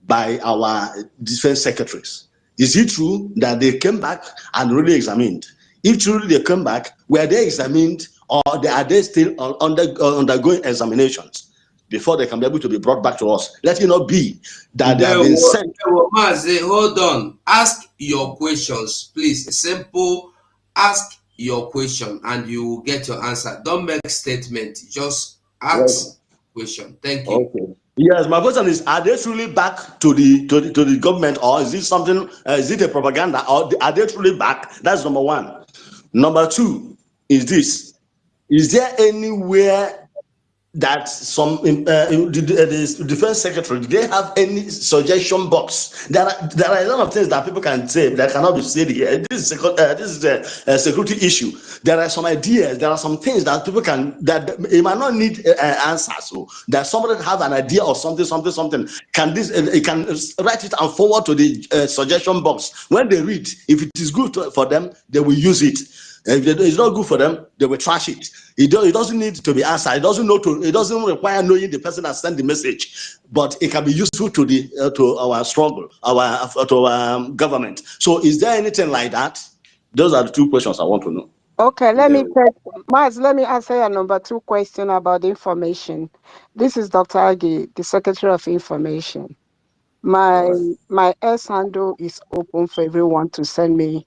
by our defense secretaries. Is it true that they came back and really examined? If truly they came back, were they examined, or are they still undergoing examinations before they can be able to be brought back to us? Let it not be that they have been sent. Mazi, hold on. Ask your questions, please. Simple. Ask your question and you will get your answer. Don't make statement. Just ask question. Thank you. Okay. Yes, my question is: are they truly back to the government, or is this something? Is it a propaganda, or are they truly back? That's number one. Number two is this: is there anywhere that some the defense secretary, do they have any suggestion box? There are a lot of things that people can say that cannot be said here. This is a security issue. There are some ideas, there are some things that people can, that it might not need answers. So that somebody have an idea or something. Can this it can write it and forward to the suggestion box. When they read, if it is good for them, they will use it. If it's not good for them, they will trash it. It doesn't need to be answered. It doesn't require knowing the person that sent the message, but it can be useful to to our struggle, to our government. So, is there anything like that? Those are the two questions I want to know. Okay, let me answer your number 2 question about the information. This is Dr. Agi, the Secretary of Information. My S handle is open for everyone to send me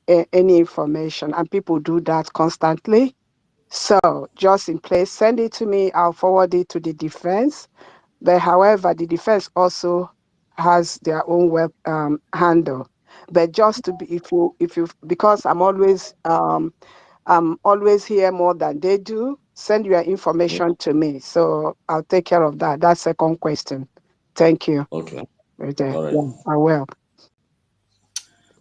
any information, and people do that constantly. So just in place, send it to me. I'll forward it to the defense. But however, the defense also has their own web handle. But just to be, if you, because I'm always here more than they do, send your information to me. So I'll take care of that. That's second question. Thank you. Okay. Right there. All right. Yeah, I will.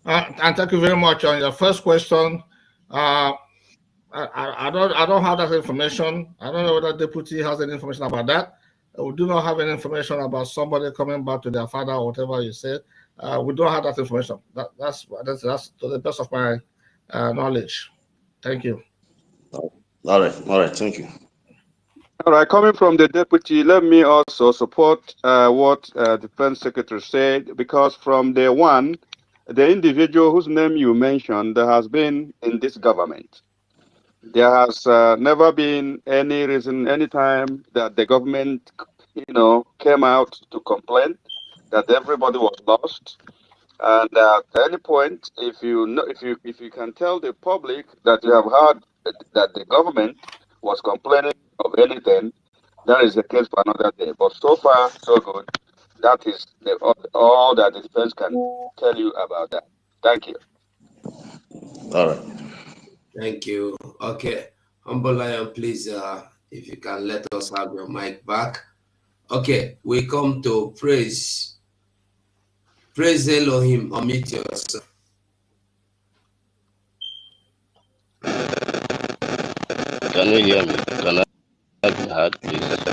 And thank you very much on your first question. I don't have that information. I don't know whether deputy has any information about that. We do not have any information about somebody coming back to their father or whatever you said. We don't have that information. That's to the best of my knowledge. Thank you. All right. Thank you. All right, coming from the deputy, let me also support what Defense Secretary said, because from day one, the individual whose name you mentioned has been in this government. There has never been any reason, any time that the government, came out to complain that everybody was lost. And at any point, if you can tell the public that you have heard that the government was complaining of anything, that is the case for another day. But so far, so good. That is all that the defense can tell you about that. Thank you. All right. Thank you. Okay. Humble Lion, please, if you can let us have your mic back. Okay, we come to praise. Praise Elohim. Unmute yourself. Can you hear me? Can I be heard, please?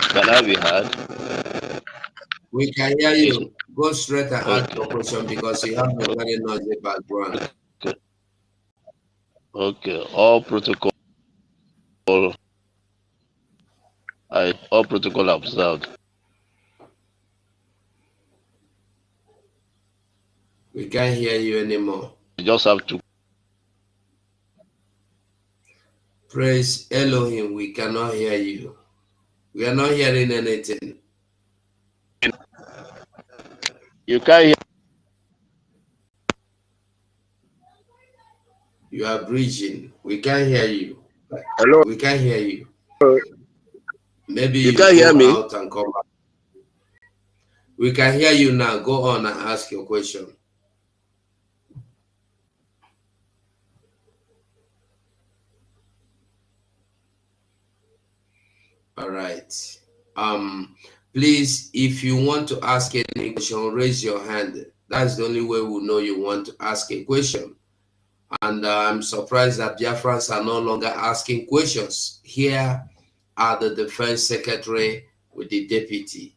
Can I be heard? We can hear you. Go straight and ask your question because you have a very noisy background. Okay. All protocol observed. We can't hear you anymore. You just have to praise Elohim. We cannot hear you. We are not hearing anything. You can't hear. You are breaching. We can't hear you. Hello. We can't hear you. Maybe you can't hear me. Out and come back. We can hear you now. Go on and ask your question. All right. Please, if you want to ask any question, raise your hand. That's the only way we'll know you want to ask a question. And I'm surprised that Biafrans are no longer asking questions. Here are the defense secretary with the deputy.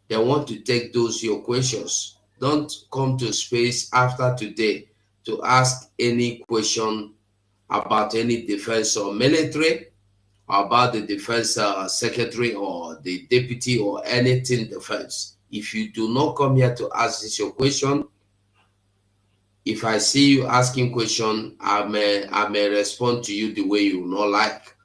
They want to take those your questions. Don't come to space after today to ask any question about any defense or military, about the defense secretary or the deputy or anything defense. If you do not come here to ask this your question, if I see you asking question, I may respond to you the way you not like.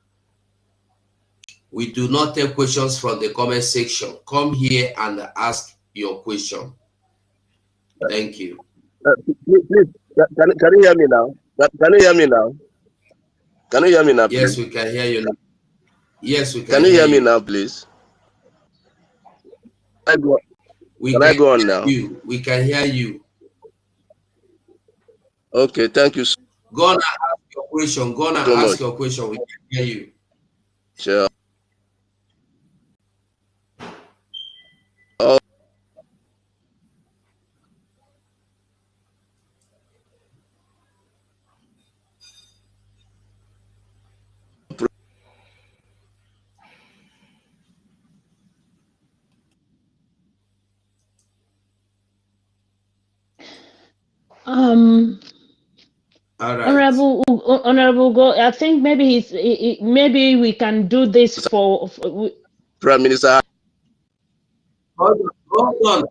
We do not take questions from the comment section. Come here and ask your question. Thank you. Please, can you hear me now? Can you hear me now? Can you hear me now, please? Yes, we can hear you now. Yes, we Can you hear me now, please? Can I go on now? You. We can hear you. Okay, thank you Go on and ask your question. Go on and so ask much. your question. We can hear you. Sure. All right. Honorable Go, I think maybe maybe we can do this for Prime Minister. Hold on,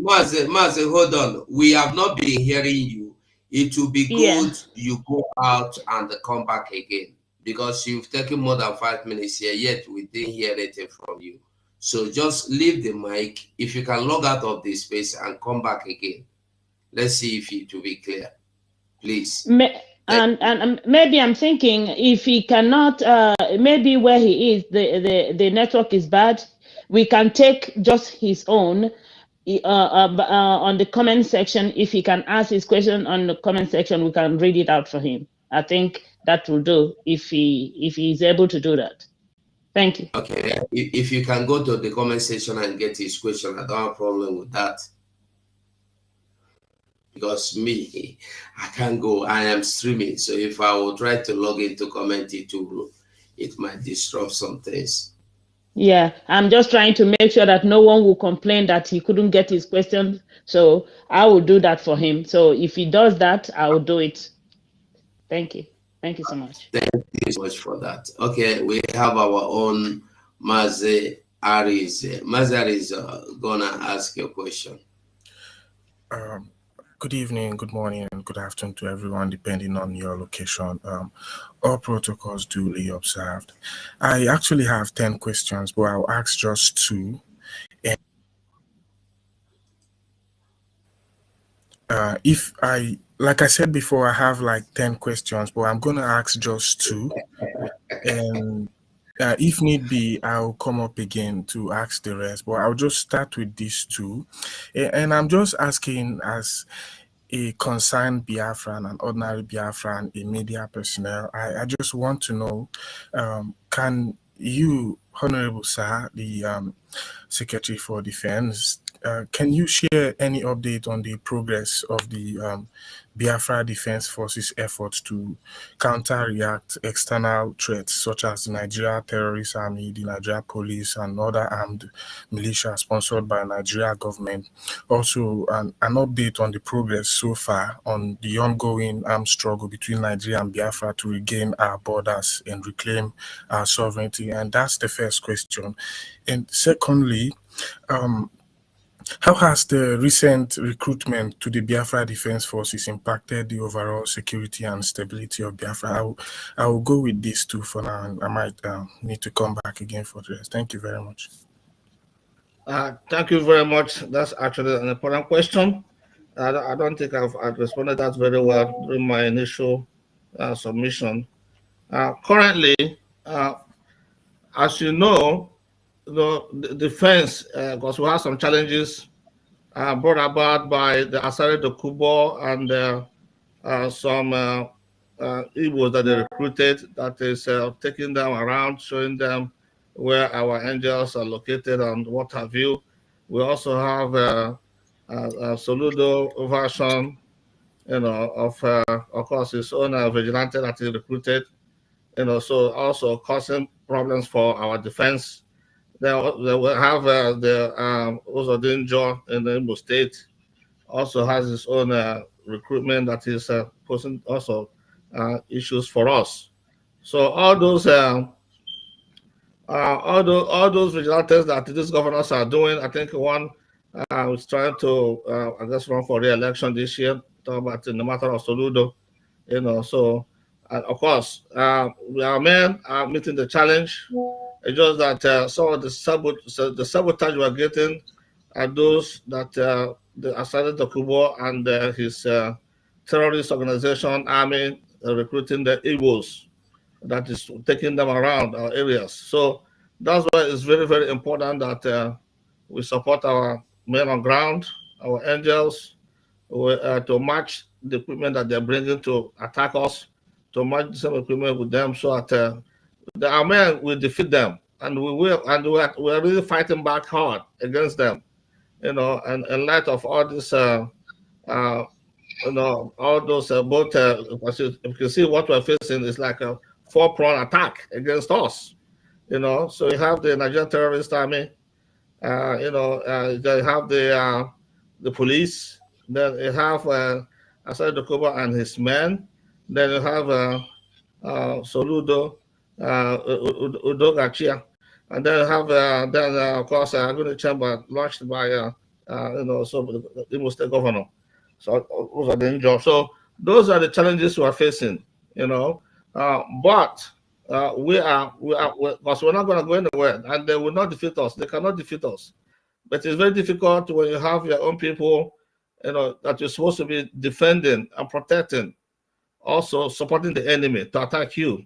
Maze, hold on. We have not been hearing you. It will be good you go out and come back again, because you've taken more than 5 minutes here, yet we didn't hear anything from you. So just leave the mic. If you can log out of this space and come back again, let's see if it will be clear, please. And maybe I'm thinking if he cannot, maybe where he is, the network is bad. We can take just his own on the comment section. If he can ask his question on the comment section, we can read it out for him. I think that will do if he is able to do that. Thank you. Okay, if you can go to the comment section and get his question, I don't have a problem with that. Because me, I can't go. I am streaming, so if I will try to log into comment, it might disrupt some things. Yeah, I'm just trying to make sure that no one will complain that he couldn't get his question. So I will do that for him. So if he does that, I will do it. Thank you. Thank you so much. Thank you so much for that. Okay, we have our own Maze Ariz. Maze Ariz gonna ask your question. Good evening, good morning, and good afternoon to everyone, depending on your location. All protocols duly observed. I actually have 10 questions, but I'll ask just 2. Like I said before, I have like 10 questions, but I'm going to ask just 2. And if need be, I'll come up again to ask the rest, but I'll just start with these 2. And I'm just asking, as a concerned Biafran, an ordinary Biafran, a media personnel, I just want to know, can you, Honorable Sir, the Secretary for Defense, can you share any update on the progress of the Biafra Defense Forces efforts to counter-react external threats such as the Nigeria Terrorist Army, the Nigeria Police, and other armed militia sponsored by Nigeria government? Also, an update on the progress so far on the ongoing armed struggle between Nigeria and Biafra to regain our borders and reclaim our sovereignty. And that's the first question. And secondly, how has the recent recruitment to the Biafra Defense Forces impacted the overall security and stability of Biafra? I will go with these 2 for now, and I might need to come back again for the rest. Thank you very much. Thank you very much. That's actually an important question. I don't think I've responded that very well during my initial submission. Currently, as you know, the defense, because we have some challenges brought about by the Asare Dokubo and some Igbos that they recruited, that is taking them around, showing them where our angels are located and what have you. We also have a Soludo version, of course, his own vigilante that he recruited, so also causing problems for our defense. They will have the Uzodinjo in the Imo State, also has his own recruitment that is posing also issues for us. So all those vigilantes that these governors are doing, I think one is trying to, I guess, run for re-election this year. Talk about in the matter of Soludo, So, of course, our men are meeting the challenge. It's just that some of the sabotage we're getting are those that the Asare Dokubo and his terrorist organization army recruiting the Igbos. that is taking them around our areas. So that's why it's very, very important that we support our men on ground, our angels, to match the equipment that they're bringing to attack us, to match the same equipment with them, so that our men will defeat them, and we will, and we are really fighting back hard against them. And in light of all this, all those both, as you can see, what we're facing is like a four-pronged attack against us. So you have the Nigerian terrorist army, they have the police, then you have Asad Dokuba and his men, then you have Soludo, Udogachia, and then you have of course Aguni Chamber launched by so the Imo State Governor. So those are the injuries. So those are the challenges we are facing. But we are because we're not going to go anywhere, and they will not defeat us. They cannot defeat us. But it's very difficult when you have your own people, that you're supposed to be defending and protecting, also supporting the enemy to attack you.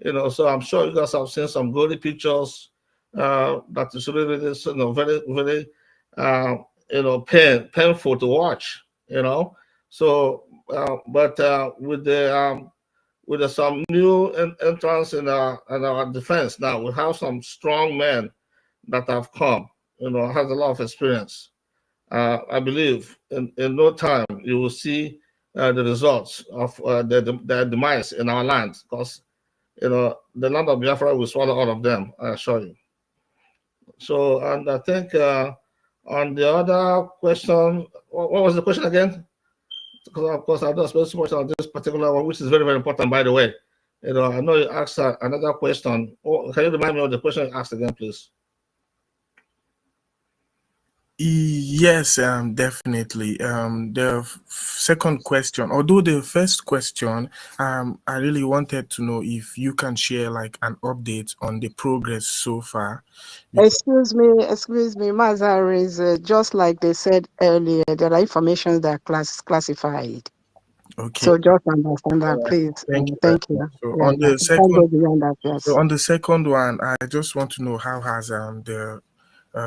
So I'm sure you guys have seen some gory pictures that is really, very, very, painful to watch. So, but with some new entrance in our defense now, we have some strong men that have come, has a lot of experience. I believe in no time you will see the results of their demise in our land, because the land of Biafra will swallow all of them, I assure you. So, and I think on the other question, what was the question again? Because of course I don't spend so much on this particular one, which is very, very important, by the way. I know you asked another question. Can you remind me of the question you asked again, please? Yes, definitely. The second question, although the first question, I really wanted to know if you can share like an update on the progress so far. Excuse me, Mazar, is just like they said earlier, there are information that are classified. Okay. So just understand that, please. Thank you. So Yeah, on the second, go beyond that, yes. so on the second one, I just want to know how has the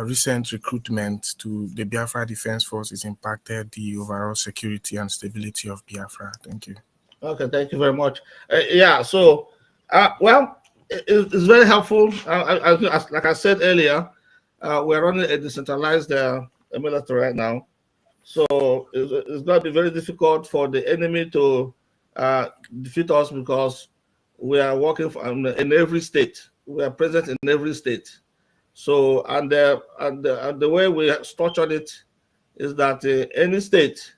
recent recruitment to the Biafra Defense Forces impacted the overall security and stability of Biafra? Thank you. Okay, thank you very much. So, well, it's very helpful. Like I said earlier, we're running a decentralized military right now. So it's going to be very difficult for the enemy to defeat us, because we are working in every state. We are present in every state. So, and the way we structured it is that any state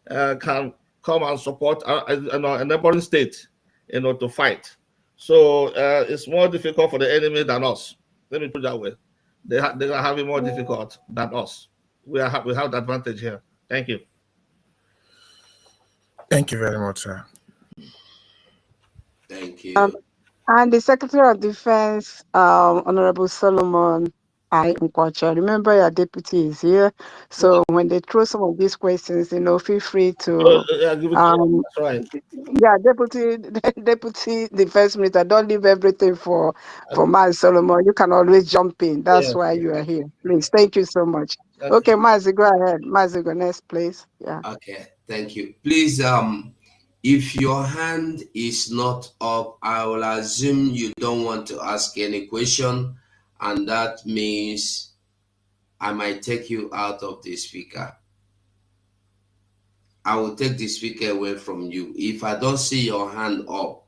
can come and support a neighboring state, to fight. So it's more difficult for the enemy than us. Let me put it that way. They are having more difficult than us. We have the advantage here. Thank you. Thank you very much, sir. Thank you. And the Secretary of Defense, Honorable Solomon I. Nkwacha, remember your deputy is here. So when they throw some of these questions, feel free to. That's right. Yeah, Deputy Defense Minister, don't leave everything for Maz Solomon. You can always jump in. That's why you are here. Please, thank you so much. Okay, Mazi, go ahead. Mazi, go next, please. Yeah. Okay, thank you. Please, if your hand is not up, I will assume you don't want to ask any question, and that means I might take you out of the speaker. I will take the speaker away from you. If I don't see your hand up,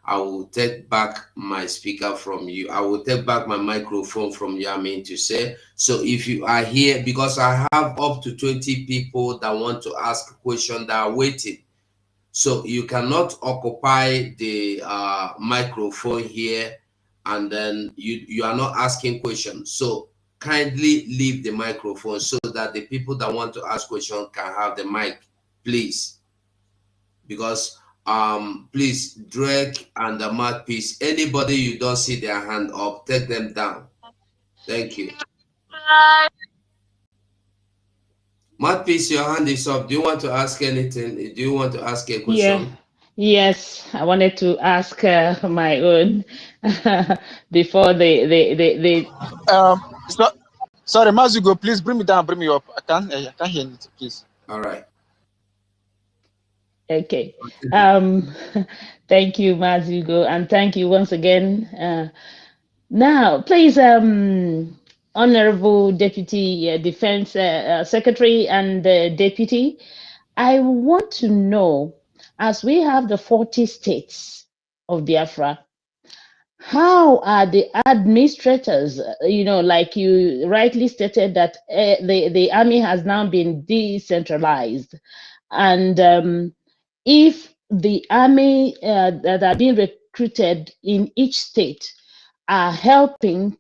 I will take back my speaker from you. I will take back my microphone from you, I mean to say. So if you are here, because I have up to 20 people that want to ask a question that are waiting. So you cannot occupy the microphone here and then you are not asking questions. So kindly leave the microphone so that the people that want to ask questions can have the mic, please. Because please, Drake and the Mouthpiece, anybody you don't see their hand up, take them down. Thank you. Mouthpiece, your hand is up. Do you want to ask anything? Do you want to ask a question? Yes, I wanted to ask my own before they. It's not. Sorry, Mazugo, please bring me down, bring me up. I can't hear anything, please. All right. Okay. Thank you, Mazugo, and thank you once again. Now, please, Honorable Deputy Defense Secretary and Deputy, I want to know, as we have the 40 states of Biafra, how are the administrators, like you rightly stated that the army has now been decentralized, and if the army that are being recruited in each state are helping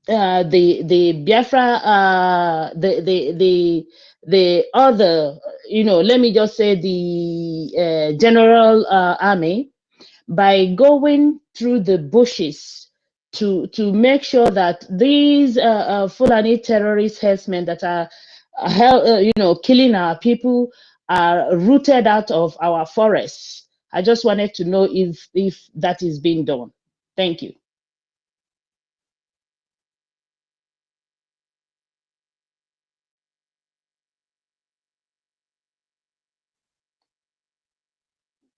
the Biafra, the other, let me just say the general army, by going through the bushes to make sure that these Fulani terrorist herdsmen that are killing our people are rooted out of our forests. I just wanted to know if that is being done. Thank you.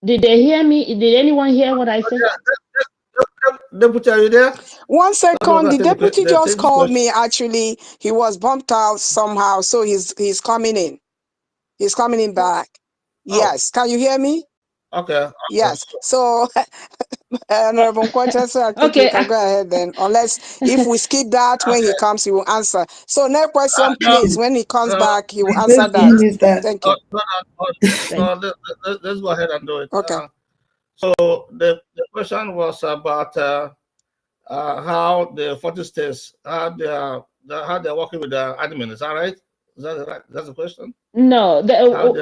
Did they hear me? Did anyone hear what I said? Deputy, are you there? One second, the deputy just take called question. me. Actually, he was bumped out somehow, so he's coming in. He's coming in back. Yes, can you hear me? Okay. Yes. So, Honorable Nkwocha, so I think you can go ahead then. Unless if we skip that, when he comes, he will answer. So, next question, please. When he comes back, he will answer that. Thank you. Let's go ahead and do it. Okay. So the question was about how the 40 states, how they're working with the admin. Is that right? Is that right? That's the question? No. What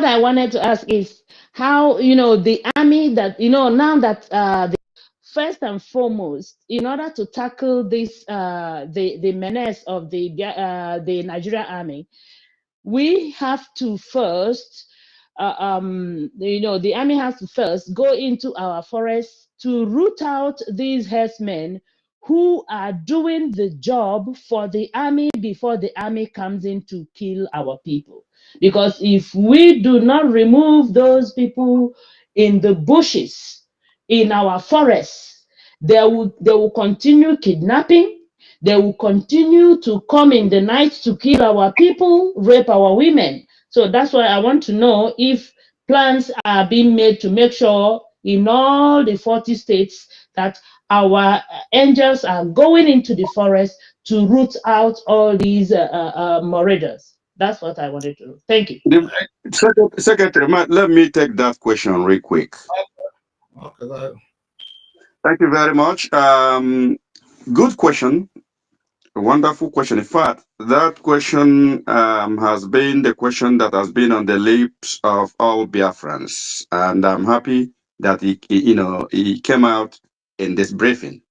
I wanted to ask is how, the army that, now that first and foremost, in order to tackle this, the menace of the Nigerian army, we have to first, the army has to first go into our forests to root out these herdsmen who are doing the job for the army before the army comes in to kill our people. Because if we do not remove those people in the bushes, in our forests, they will continue kidnapping. They will continue to come in the night to kill our people, rape our women. So that's why I want to know if plans are being made to make sure in all the 40 states that our angels are going into the forest to root out all these marauders. That's what I wanted to know. Thank you. Secretary, let me take that question real quick. Okay, go ahead. Thank you very much. Good question. A wonderful question. In fact, that question has been the question that has been on the lips of all Biafrans, and I'm happy that he came out in this briefing.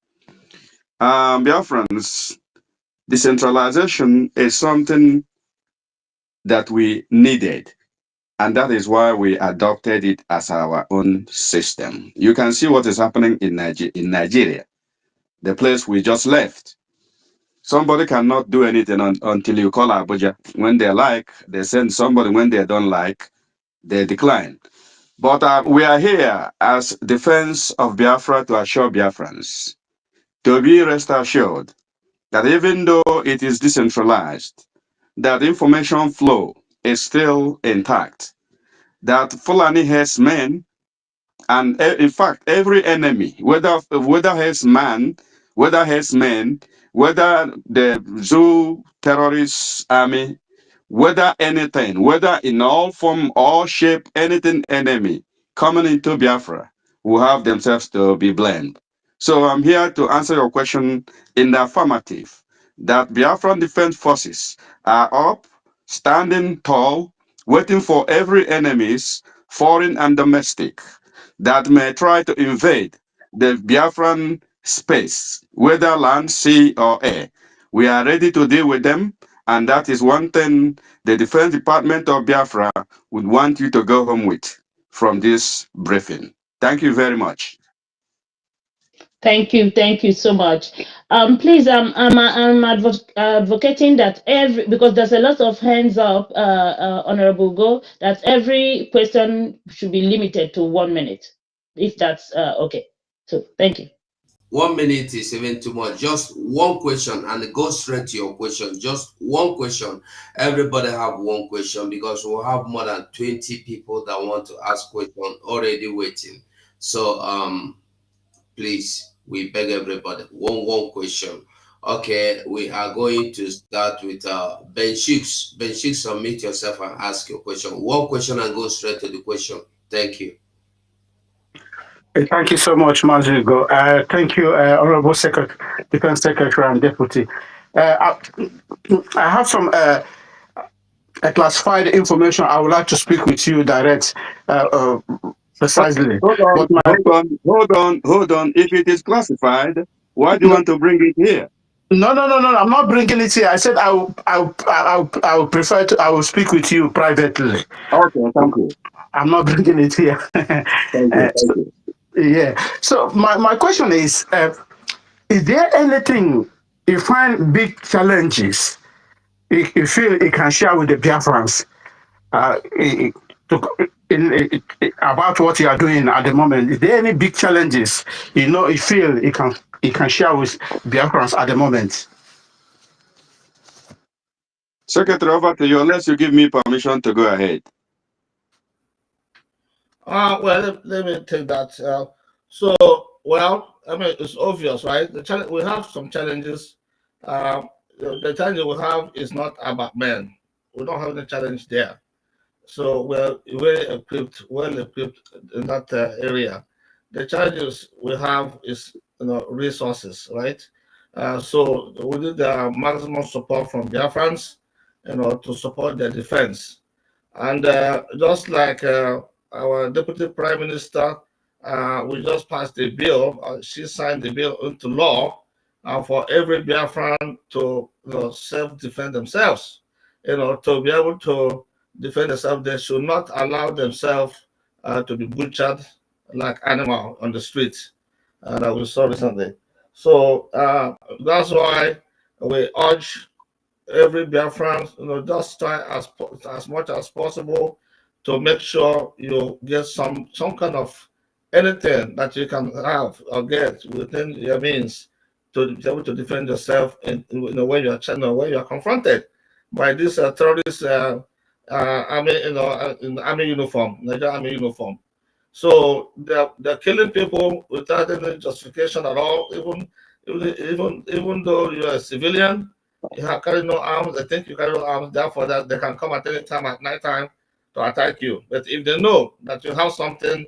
Biafrans, decentralization is something that we needed, and that is why we adopted it as our own system. You can see what is happening in Nigeria, the place we just left. Somebody cannot do anything until you call Abuja. When they like, they send somebody. When they don't like, they decline. But we are here as defense of Biafra to assure Biafrans to be rest assured that even though it is decentralized, that information flow is still intact, that Fulani herdsmen, and in fact, every enemy, whether herdsman, whether herdsmen, whether the zoo terrorist army, whether anything, whether in all form, all shape, anything enemy coming into Biafra will have themselves to be blamed. So I'm here to answer your question in the affirmative, that Biafran Defense Forces are up, standing tall, waiting for every enemies, foreign and domestic, that may try to invade the Biafran space, whether land, sea, or air. We are ready to deal with them, and that is one thing the Defense Department of Biafra would want you to go home with. from this briefing. Thank you very much. Thank you so much. Please, I'm advocating that because there's a lot of hands up, Honorable Go, that every question should be limited to 1 minute, if that's okay. So thank you. 1 minute is even too much. Just one question and go straight to your question. Just one question. Everybody have one question because we'll have more than 20 people that want to ask questions already waiting. So please, we beg everybody, one question. Okay, we are going to start with Ben Shooks. Ben Shooks, unmute yourself and ask your question. One question and go straight to the question. Thank you. Thank you so much, Mazugo. Thank you, Honorable Defense Secretary and Deputy. I have some classified information I would like to speak with you direct, precisely. Hold on. If it is classified, why do you want to bring it here? No. I'm not bringing it here. I said I will prefer to. I will speak with you privately. Okay, thank you. I'm not bringing it here. Thank you. Yeah. So my question is there anything you find big challenges you feel you can share with the Biafrans about what you are doing at the moment? Is there any big challenges you feel you can share with Biafrans at the moment? Secretary, over to you, unless you give me permission to go ahead. Well, let me take that. I mean, it's obvious, right? We have some challenges. The challenge we have is not about men. We don't have any challenge there. So we're well equipped in that area. The challenges we have is resources, right? So we need the maximum support from Biafrans, to support their defense. And just like our Deputy Prime Minister, we just passed a bill. She signed the bill into law for every Biafran to self-defend themselves. To be able to defend themselves, they should not allow themselves to be butchered like animal on the streets that we saw recently. So that's why we urge every Biafran, just try as much as possible to make sure you get some kind of anything that you can have or get within your means to be able to defend yourself in when you are confronted by this terrorist army, in army uniform, Nigerian army uniform. So they're killing people without any justification at all. Even though you're a civilian, you have carried no arms. They think you carry no arms, therefore that they can come at any time at night time to attack you. But if they know that you have something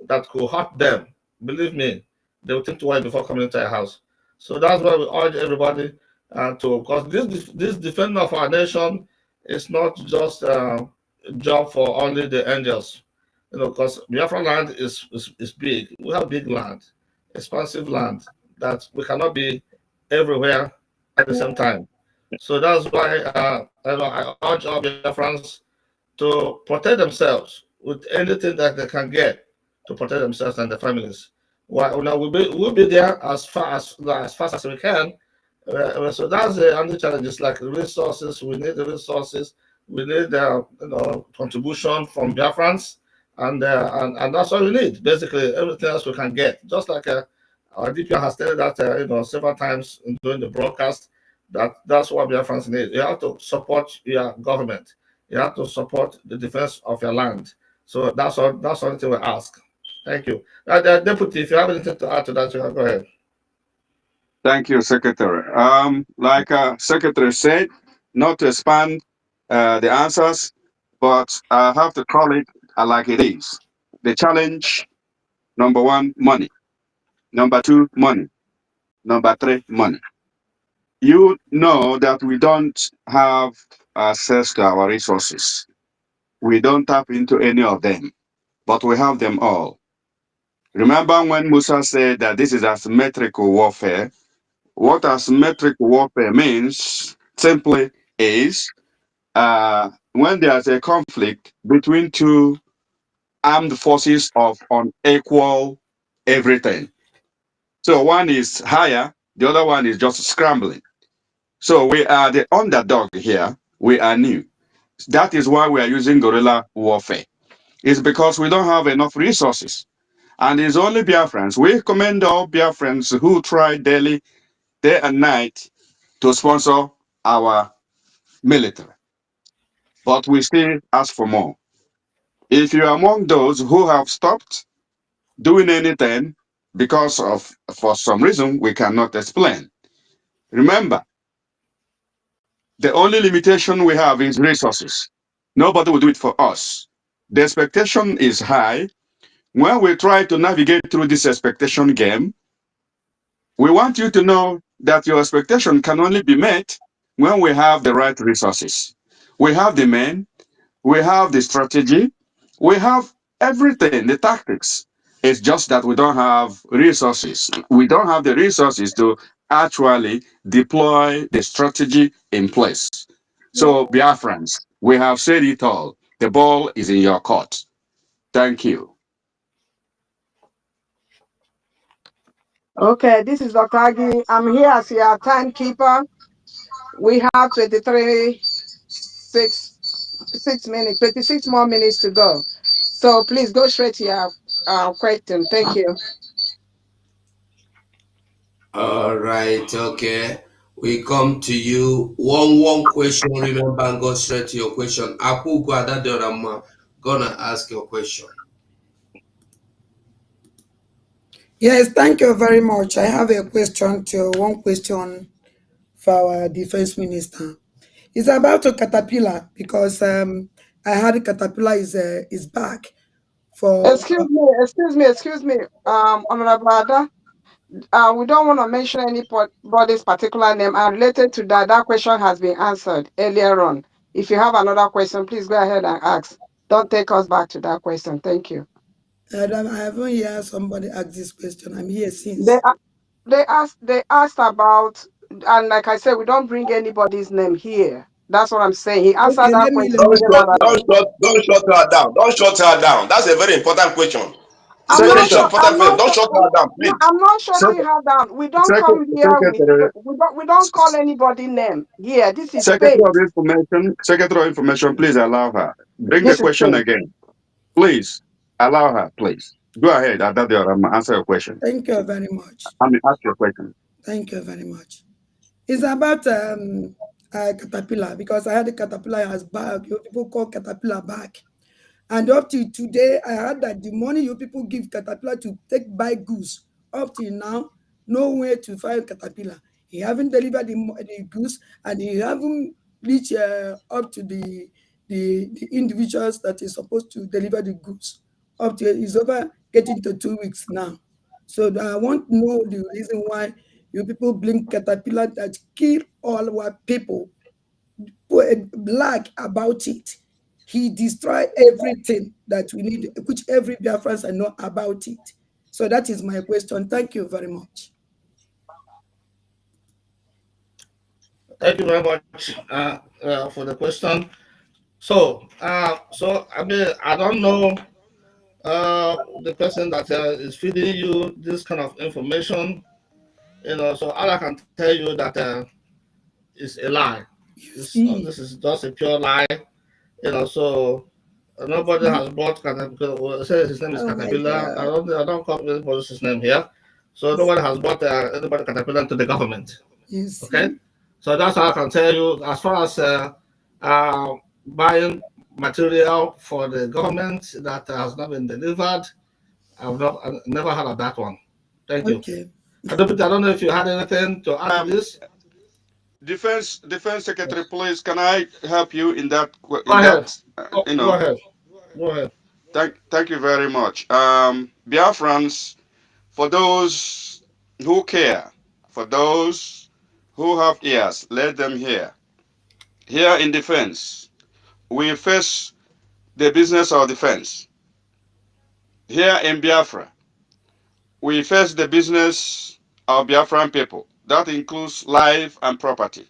that could hurt them, believe me, they will think twice before coming into your house. So that's why we urge everybody because this defending of our nation is not just a job for only the angels. Because Biafra land is big. We have big land, expansive land that we cannot be everywhere at the same time. So that's why I urge all Biafrans to protect themselves with anything that they can get to protect themselves and their families. We'll be there as fast as we can. So that's the only challenges, like resources. We need the resources. We need contribution from Biafrans, and that's all we need. Basically, everything else we can get. Just like our DPR has stated that several times during the broadcast, that's what Biafrans need. You have to support your government. You have to support the defense of your land. So that's all. That's the only thing we ask. Thank you. Deputy, if you have anything to add to that, you can go ahead. Thank you, Secretary. Like Secretary said, not to expand the answers, but I have to call it like it is. The challenge, number one, money. Number two, money. Number three, money. You know that we don't have access to our resources. We don't tap into any of them, but we have them all. Remember when Musa said that this is asymmetrical warfare? What asymmetric warfare means simply is when there's a conflict between two armed forces of unequal everything. So one is higher, the other one is just scrambling. So we are the underdog here. We are new. That is why we are using guerrilla warfare. It's because we don't have enough resources. And it's only Biafrans. We commend all Biafrans who try daily, day and night to sponsor our military. But we still ask for more. If you are among those who have stopped doing anything because of, for some reason, we cannot explain, remember, the only limitation we have is resources. Nobody will do it for us. The expectation is high. When we try to navigate through this expectation game, we want you to know that your expectation can only be met when we have the right resources. We have the men, we have the strategy, we have everything, the tactics. It's just that we don't have resources. We don't have the resources to actually deploy the strategy in place. So, Biafrans, we have said it all. The ball is in your court. Thank you. Okay, this is Dr. Agi. I'm here as your timekeeper. We have 26 more minutes to go. So please go straight to your question. Thank you. All right, okay. We come to you. One question, remember, and go straight to your question. Apu Guadadorama, gonna ask your question. Yes, thank you very much. I have a question one question for our defense minister. It's about a Caterpillar because I heard Caterpillar is back for. Excuse me, Honorable Ada. We don't want to mention anybody's particular name, and related to that, that question has been answered earlier on. If you have another question, please go ahead and ask. Don't take us back to that question. Thank you. I haven't heard somebody ask this question. I'm here since. They asked about, and like I said, we don't bring anybody's name here. That's what I'm saying. He answered Okay, that question. Don't shut her down. Don't shut her down. That's a very important question. I'm not Don't shut her down, please. I'm not shutting her down. We don't come here with we don't call anybody name here. This is Secretary space. Secretary of Information, please allow her. Bring This the question again. Please allow her, please. Go ahead, Adadioram, answer your question. Thank you very much. Ask your question. Thank you very much. It's about Caterpillar because I heard the Caterpillar has back. You people call Caterpillar back. And up to today, I heard that the money you people give Caterpillar to buy goods, up till now, nowhere to find Caterpillar. He haven't delivered the goods, and he haven't reached up to the individuals that is supposed to deliver the goods. Up to it's over getting to 2 weeks now. So I want to know the reason why you people blame Caterpillar that kill all our people. Black about it. He destroyed everything that we need, which every Biafrans know about it. So that is my question. Thank you very much. Thank you very much for the question. So, I mean, I don't know the person that is feeding you this kind of information. So all I can tell you that is a lie. This is just a pure lie. So nobody has brought Caterpillar. Says his name is Caterpillar. I don't call anybody's name here. So nobody has brought anybody Caterpillar to the government. Yes. Okay. So that's all I can tell you. As far as buying material for the government that has not been delivered, I've never heard of that one. Thank you. Okay. I don't know if you had anything to add to this. Defense Secretary, please, can I help you in that? Go ahead. Go ahead. Thank you very much. Biafrans, for those who care, for those who have ears, let them hear. Here in defense, we face the business of defense. Here in Biafra, we face the business of Biafran people. That includes life and property.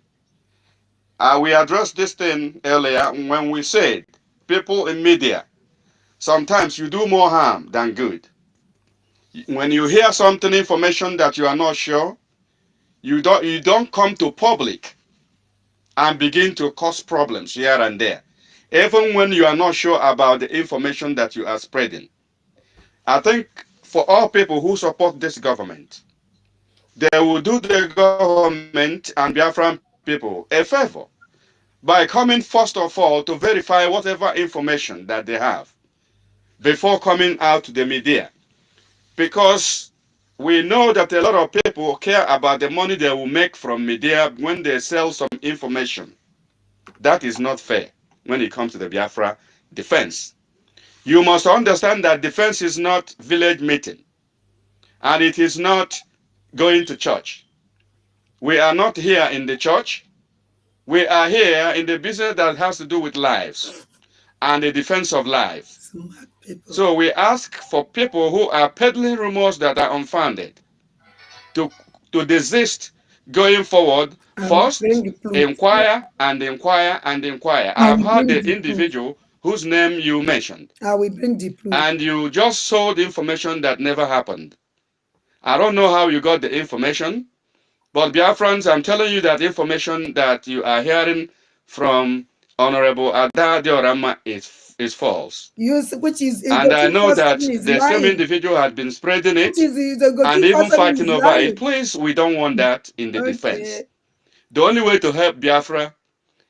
We addressed this thing earlier when we said people in media sometimes you do more harm than good. When you hear something, information that you are not sure, you don't come to public and begin to cause problems here and there, even when you are not sure about the information that you are spreading. I think for all people who support this government, they will do the government and Biafran people a favor by coming first of all to verify whatever information that they have before coming out to the media. Because we know that a lot of people care about the money they will make from media when they sell some information. That is not fair when it comes to the Biafra defense. You must understand that defense is not village meeting, and it is not going to church. We are not here in the church. We are here in the business that has to do with lives and the defense of life. So we ask for people who are peddling rumors that are unfounded to desist going forward. First, inquire and inquire and inquire. I have heard the individual whose name you mentioned. I will bring the proof. And you just sold information that never happened. I don't know how you got the information, but Biafrans, I'm telling you that information that you are hearing from Honorable Ada Diorama is false. Which is and I know that the same individual had been spreading it and even fighting over it. Please, we don't want that in the defense. The only way to help Biafra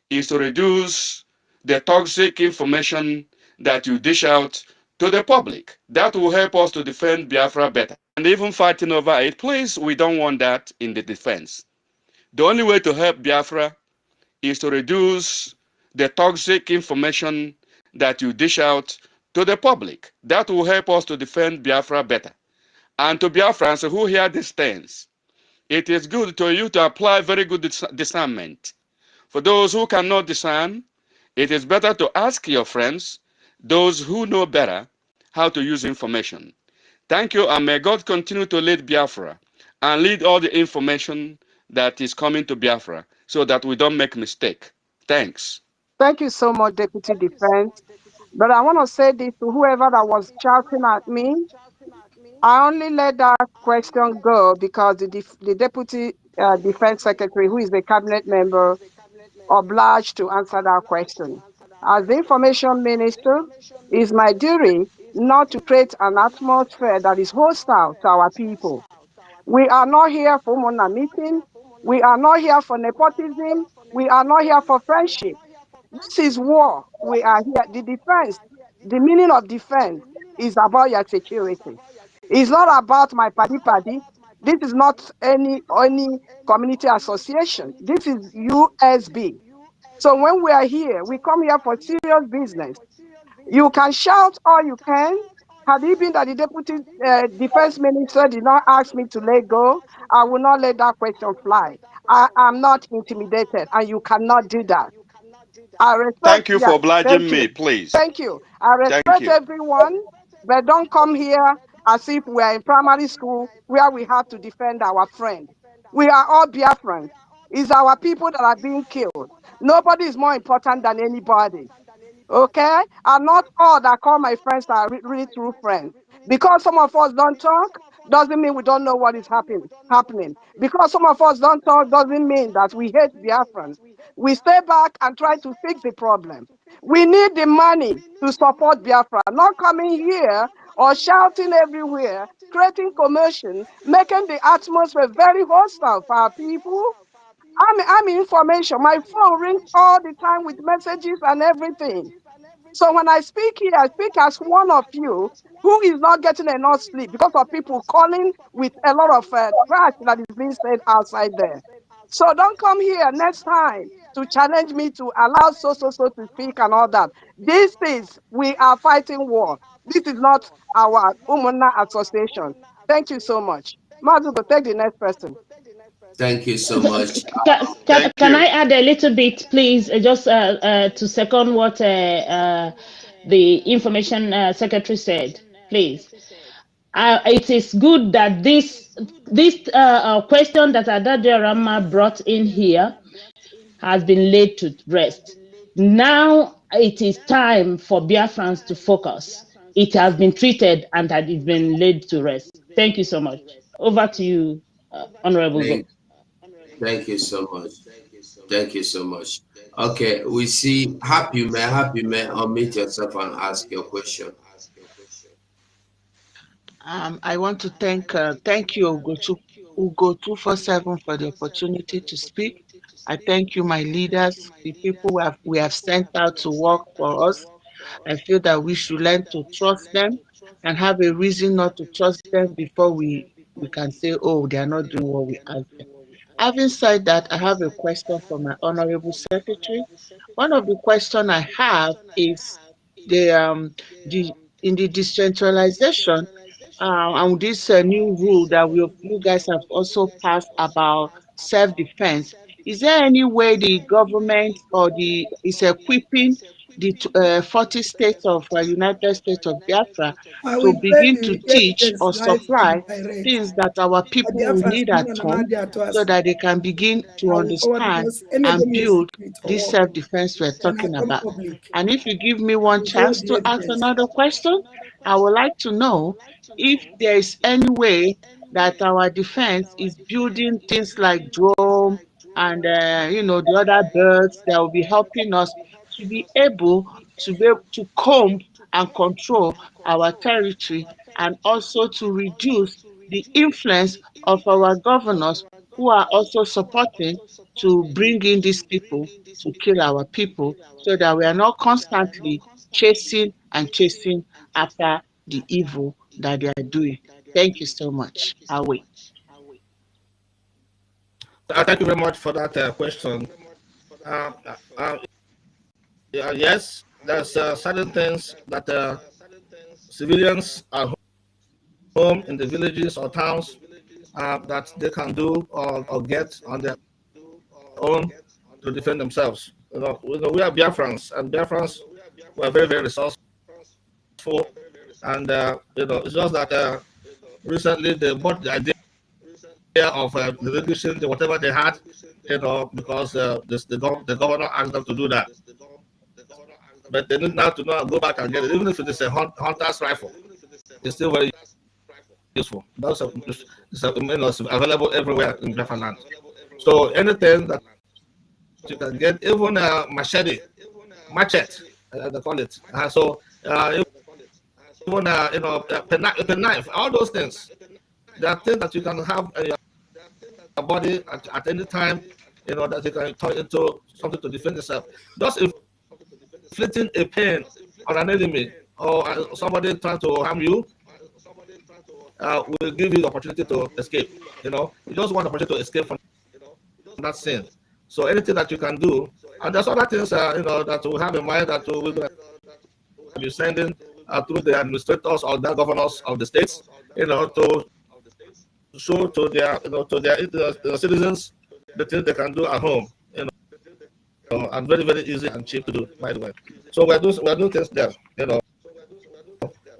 is to reduce the toxic information that you dish out to the public. That will help us to defend Biafra better. And even fighting over it, please, we don't want that in the defense. The only way to help Biafra is to reduce the toxic information that you dish out to the public. That will help us to defend Biafra better. And to Biafrans who hear these things, it is good to you to apply very good discernment. For those who cannot discern, it is better to ask your friends, those who know better, how to use information. Thank you, and may God continue to lead Biafra and lead all the information that is coming to Biafra so that we don't make mistake. Thanks. Thank you so much, Deputy Defense. But I want to say this to whoever that was shouting at me. I only let that question go because the Deputy Defense Secretary, who is a cabinet member, obliged to answer that question. As the information minister, it is my duty not to create an atmosphere that is hostile to our people. We are not here for Mona meeting. We are not here for nepotism. We are not here for friendship. This is war. We are here. The defense, the meaning of defense is about your security. It's not about my party. This is not any community association. This is USB. So when we are here, we come here for serious business. You can shout all you can. Had it been that the Deputy Defense Minister did not ask me to let go, I will not let that question fly. I am not intimidated, and you cannot do that. I respect. Thank you for obliging me, please. Thank you. I respect everyone, but don't come here as if we are in primary school where we have to defend our friend. We are all Biafrans. It's our people that are being killed. Nobody is more important than anybody. Okay? And not all that call my friends are really true friends. Because some of us don't talk, doesn't mean we don't know what is happening. Because some of us don't talk doesn't mean that we hate Biafrans. We stay back and try to fix the problem. We need the money to support Biafra, not coming here or shouting everywhere, creating commotion, making the atmosphere very hostile for our people. I'm information. My phone rings all the time with messages and everything. So when I speak here, I speak as one of you who is not getting enough sleep because of people calling with a lot of trash that is being said outside there. So don't come here next time to challenge me to allow so to speak and all that. This is, we are fighting war. This is not our Umuna association. Thank you so much. Mazugo, take the next person. Thank you so much. Can I add a little bit, please, just to second what the information secretary said, please. It is good that this question that Ada Rama brought in here has been laid to rest. Now it is time for Biafrans to focus. it has been treated and that it's been laid to rest. Thank you so much. Over to you, Honorable Go. Thank you so much. Thank you so much. Okay, we see Happy Man. Happy Man, unmute yourself and ask your question. I want to thank you, Ugo 247, for the opportunity to speak. I thank you, my leaders, the people we have sent out to work for us. I feel that we should learn to trust them and have a reason not to trust them before we can say, oh, they are not doing what we ask them. Having said that, I have a question for my Honorable Secretary. One of the questions I have is in the decentralization and this new rule that you guys have also passed about self-defense. Is there any way the government is equipping the 40 states of United States of Biafra I to will play begin to the teach evidence or live supply and direct. things that our people will Biafra need at speaking on home Amadi to so us. that they can begin to I will forward understand because any of and them is build secret for this work. self-defense we're Then I talking come about? public. And if you give me one I will forward chance the to ask evidence. another question, I would like to know if there is any way that our defense is building things like drone and the other birds that will be helping us to be able to comb and control our territory, and also to reduce the influence of our governors who are also supporting to bring in these people to kill our people, so that we are not constantly chasing after the evil that they are doing. Thank you so much. I'll wait. Thank you very much for that question. Yes, there's certain things that civilians at home in the villages or towns that they can do or get on their own to defend themselves. We are Biafrans, and Biafrans were very, very resourceful. And it's just that recently they bought the idea of relinquishing whatever they had, because the governor asked them to do that. But they need now to go back and get it, even if it is a hunter's rifle. It's still very useful. That's it's available everywhere in Biafra land. So anything that you can get, even a machete, they call it. Even a knife, all those things. There are things that you can have in your body at any time, that you can turn into something to defend yourself. Just inflicting a pain on an enemy or somebody trying to harm you will give you the opportunity to escape. You just want the opportunity to escape from that sin. So anything that you can do, and there's other things that we have in mind that we're going to be sending through the administrators or the governors of the states, to show to their citizens the things they can do at home, and very, very easy and cheap to do, by the way. So we're doing things there,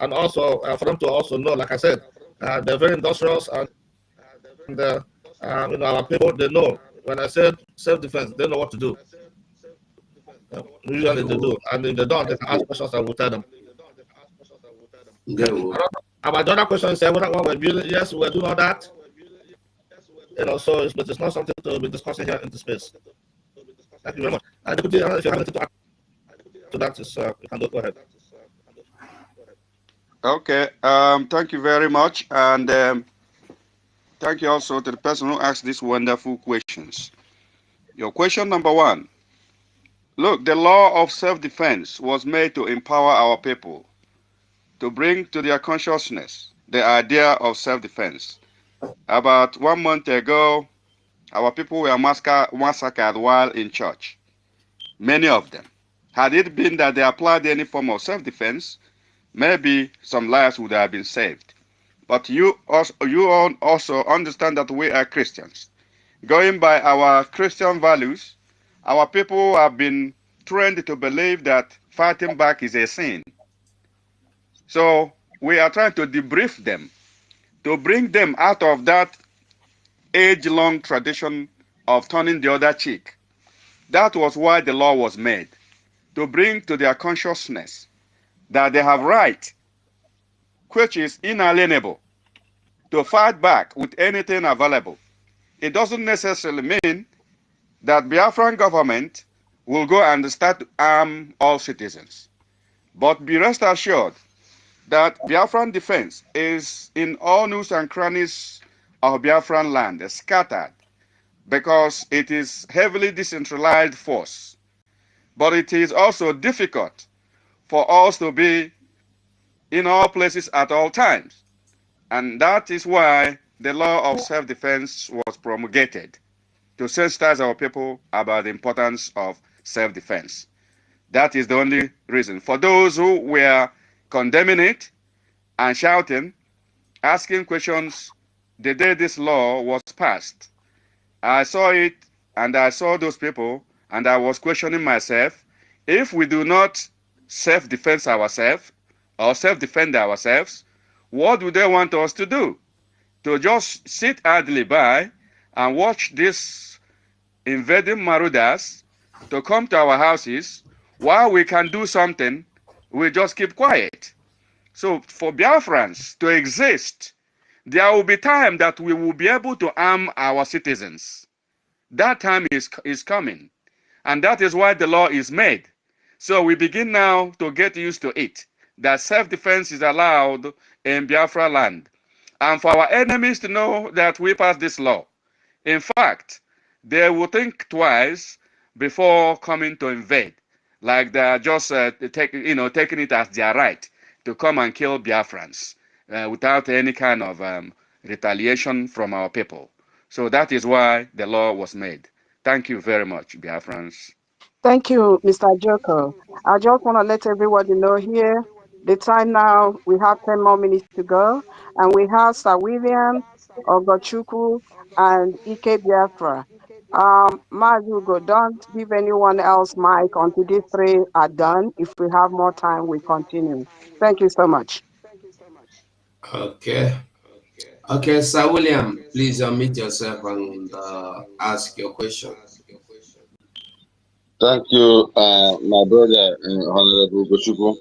and also for them to also know, like I said, they're very industrious, and our people, they know. When I said self-defense, they know what to do. Usually they do, and if they don't, they can ask questions and we'll tell them. About the other question, say what we're building. Yes, we're doing all that. But it's not something to be discussing here in the space. Thank you very much. Deputy, if you have anything to add to that, you can go ahead. Okay. Thank you very much, and thank you also to the person who asked these wonderful questions. Your question number one. Look, the law of self-defense was made to empower our people, to bring to their consciousness the idea of self-defense. About 1 month ago, our people were massacred while in church. Many of them. Had it been that they applied any form of self-defense, maybe some lives would have been saved. But you all also understand that we are Christians. Going by our Christian values, our people have been trained to believe that fighting back is a sin. So we are trying to debrief them, to bring them out of that age-long tradition of turning the other cheek. That was why the law was made, to bring to their consciousness that they have right which is inalienable, to fight back with anything available. It doesn't necessarily mean that Biafran government will go and start to arm all citizens. But be rest assured that Biafran defense is in all nooks and crannies of Biafran land, scattered, because it is heavily decentralized force. But it is also difficult for us to be in all places at all times. And that is why the law of self-defense was promulgated, to sensitize our people about the importance of self-defense. That is the only reason. For those who were condemning it and shouting, asking questions the day this law was passed, I saw it and I saw those people and I was questioning myself, if we do not self-defend ourselves or self-defend ourselves, what do they want us to do? To just sit idly by and watch these invading marauders to come to our houses while we can do something, we just keep quiet. So for Biafrans to exist, there will be time that we will be able to arm our citizens. That time is coming. And that is why the law is made. So we begin now to get used to it, that self-defense is allowed in Biafra land. And for our enemies to know that we passed this law. In fact, they will think twice before coming to invade. Like they are just taking it as their right to come and kill Biafrans without any kind of retaliation from our people. So that is why the law was made. Thank you very much, Biafrans. Thank you, Mr. Joko. I just want to let everybody know here, the time now, we have 10 more minutes to go, and we have Sir William, Ogochukwu, and Ike Biafra. Mazugo, don't give anyone else mic until these three are done. If we have more time, we continue. Thank you so much. Okay. Okay, Sir William, please unmute yourself and ask your question. Thank you, my brother, Honorable Gochuku.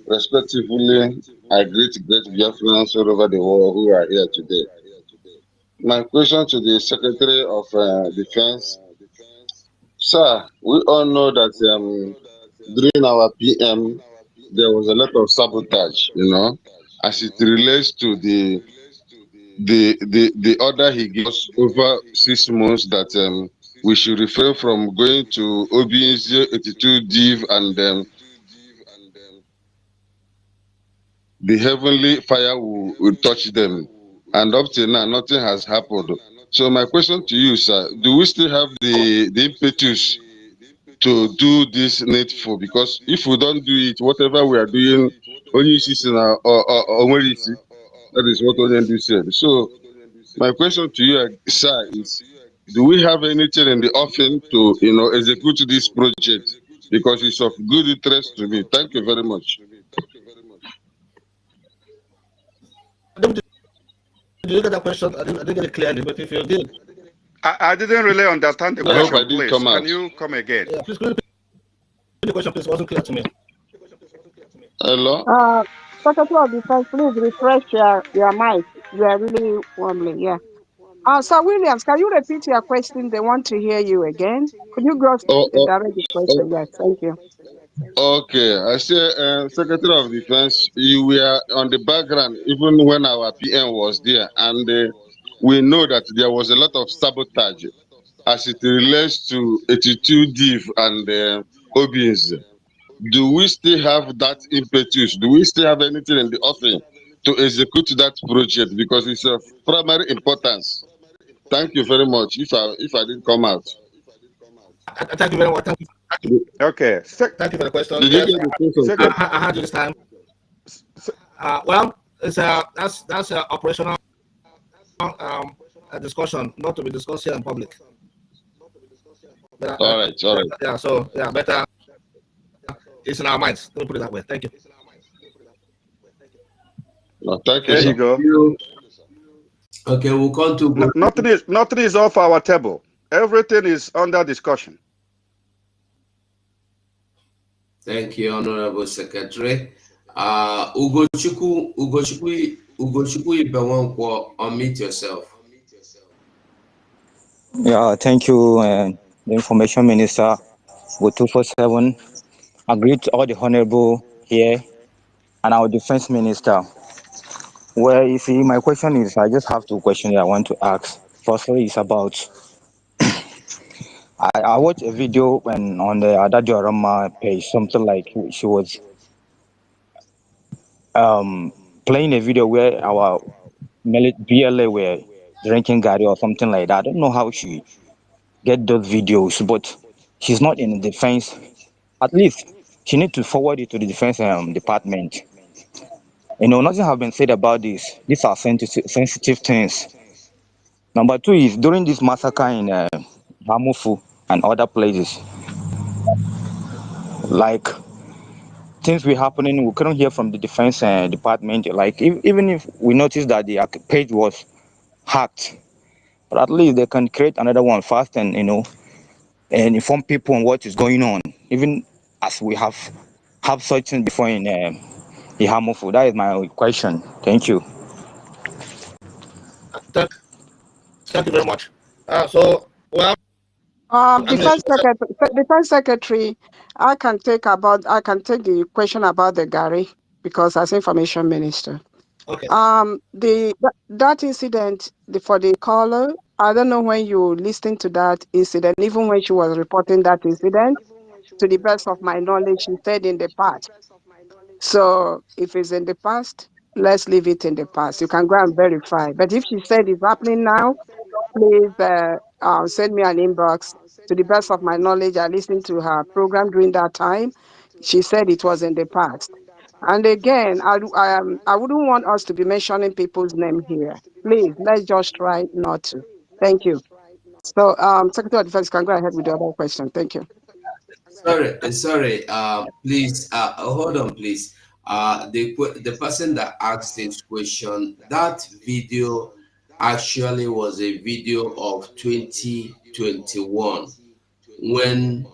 Respectively, I greet great Biafrans all over the world who are here today. My question to the Secretary of Defense, sir, we all know that during our PM, there was a lot of sabotage, as it relates to the order he gave us over 6 months that we should refrain from going to OBS 82 Div and the heavenly fire will touch them. And up till now, nothing has happened. So my question to you, sir, do we still have the impetus to do this needful? Because if we don't do it, whatever we are doing, only season or that is what Onyendu said. So my question to you, sir, is do we have anything in the offing to execute this project? Because it's of good interest to me. Thank you very much. Did you get that question? I didn't get it clearly, but if you did. I didn't really understand the I hope question, I did please. come out. Can you come again? Yeah, please, could you repeat the question, please? It wasn't clear to me. Hello? Secretary of Defense, please refresh your mic. You are really warmly, yeah. Sir Williams, can you repeat your question? They want to hear you again. Could you go direct the question? Yes, thank you. Okay, I say, Secretary of Defense, you were on the background even when our PM was there, and we know that there was a lot of sabotage as it relates to 82 Div and OBS. Do we still have that impetus? Do we still have anything in the offing to execute that project? Because it's of primary importance. Thank you very much. If I didn't come out. Thank you very much. Thank you. Okay. Thank you for the question. Did Yes, you get the question? I had you this time. Well, it's that's an operational discussion, not to be discussed here in public. But, all right. Yeah. So yeah, better. It's in our minds. Let me put it that way. Thank you. No, thank you. There Sir. you go. Okay, we'll come to nothing is off our table. Everything is under discussion. Thank you, Honorable Secretary. Ugochukwu Ibewankwo, unmute yourself. Yeah, thank you, the Information Minister with 247. I greet all the honorable here and our Defense Minister. Well, you see, my question is, I just have two questions I want to ask. Firstly, it's about, I watched a video when on the Adadio Arama page, something like she was playing a video where our BLA were drinking Gary or something like that. I don't know how she get those videos, but she's not in the defense. At least she need to forward it to the defense department. You know, nothing have been said about this. These are sensitive things. Number two is during this massacre in Hamufu and other places, like things were happening, we couldn't hear from the defense department. Like even if we noticed that the page was hacked, but at least they can create another one fast and and inform people on what is going on. Even as we have such things before in the Hamufu. That is my question. Thank you. Thank you very much. So, well, Defense Secretary, I can take the question about the Gary because as Information Minister. Okay. That incident for the caller, I don't know when you listened to that incident, even when she was reporting that incident, to the best of my knowledge, she said in the past. So if it's in the past, let's leave it in the past. You can go and verify. But if she said it's happening now, please send me an inbox. To the best of my knowledge, I listened to her program during that time. She said it was in the past. And again, I wouldn't want us to be mentioning people's name here. Please, let's just try not to. Thank you. So, Secretary of Defense, can go ahead with the other question. Thank you. Sorry. Please, hold on, please. The person that asked this question, that video actually was a video of 2021 when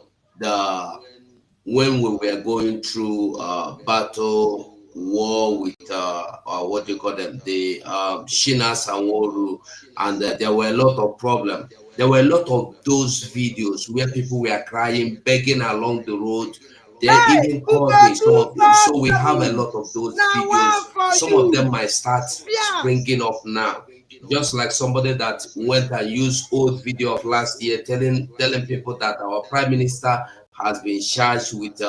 we were going through battle war with what do you call them, the Shinas and Woru, and there were a lot of problems. There were a lot of those videos where people were crying, begging along the road. They even called me some of them. So we have a lot of those videos. Some of them might start springing up now. Just like somebody that went and used old video of last year telling people that our Prime Minister has been charged with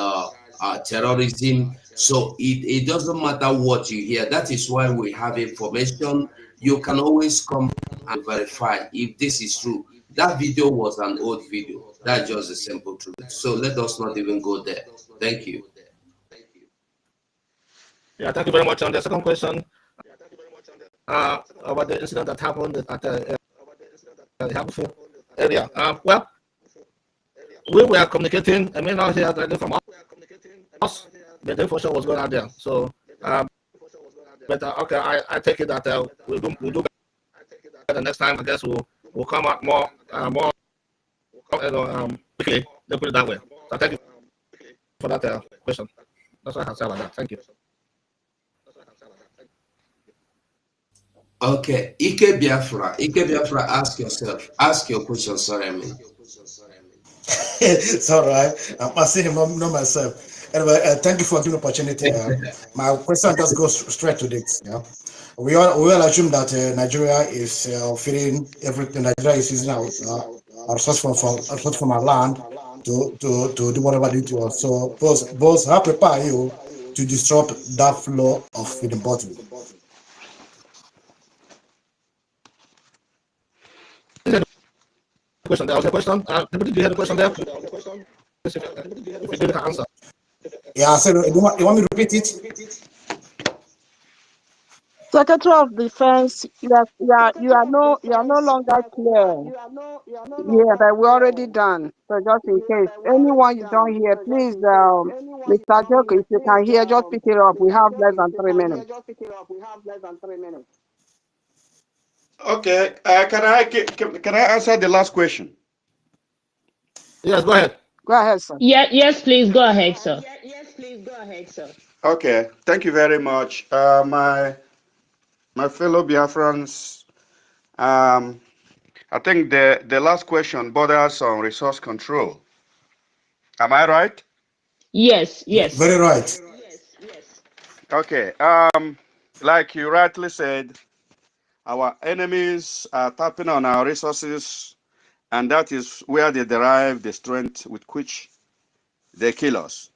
terrorism. So it doesn't matter what you hear. That is why we have information. You can always come and verify if this is true. That video was an old video. That's just a simple truth. So let us not even go there. Thank you. Yeah, thank you very much. On the second question, about the incident that happened at the Habufu area. Well, we were communicating. I may not hear directly from us, but the information was going out there. So, but okay, I take it that we'll do better next time. I guess we'll come out more quickly. Let's put it that way. So thank you for that question. That's what I have to say about that. Thank you. Okay, Ike Biafra, ask your question. Sorry, I mean. It's all right. I see him know myself. Anyway, thank you for giving the opportunity. My question just goes straight to this. Yeah, we all assume that Nigeria is feeding everything. Nigeria is using our resource from our land to do whatever they do. So, both how prepare you to disrupt that flow of feeding bottle? Question. There was a question. Did you hear the question there? If you didn't answer. Yeah, so you want me to repeat it? Secretary of Defense, you are no longer clear. Yeah, but we're already done. So just in case anyone you don't hear, please, Mr. Joko, if you can hear, just pick it up. We have less than 3 minutes. Okay. Can I answer the last question? Yes, go ahead. Go ahead, sir. Yeah, yes, please go ahead, sir. Okay, thank you very much. My fellow Biafrans, I think the last question borders on resource control. Am I right? Yes, yes. Very right. Okay. Like you rightly said, our enemies are tapping on our resources, and that is where they derive the strength with which they kill us.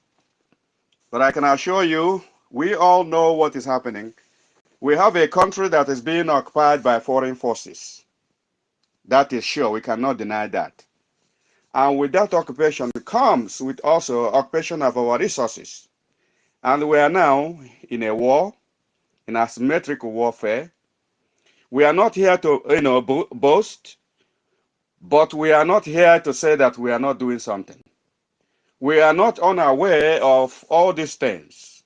But I can assure you, we all know what is happening. We have a country that is being occupied by foreign forces. That is sure. We cannot deny that. And with that occupation comes with also occupation of our resources. And we are now in a war, in asymmetrical warfare. We are not here to, boast, but we are not here to say that we are not doing something. We are not unaware of all these things.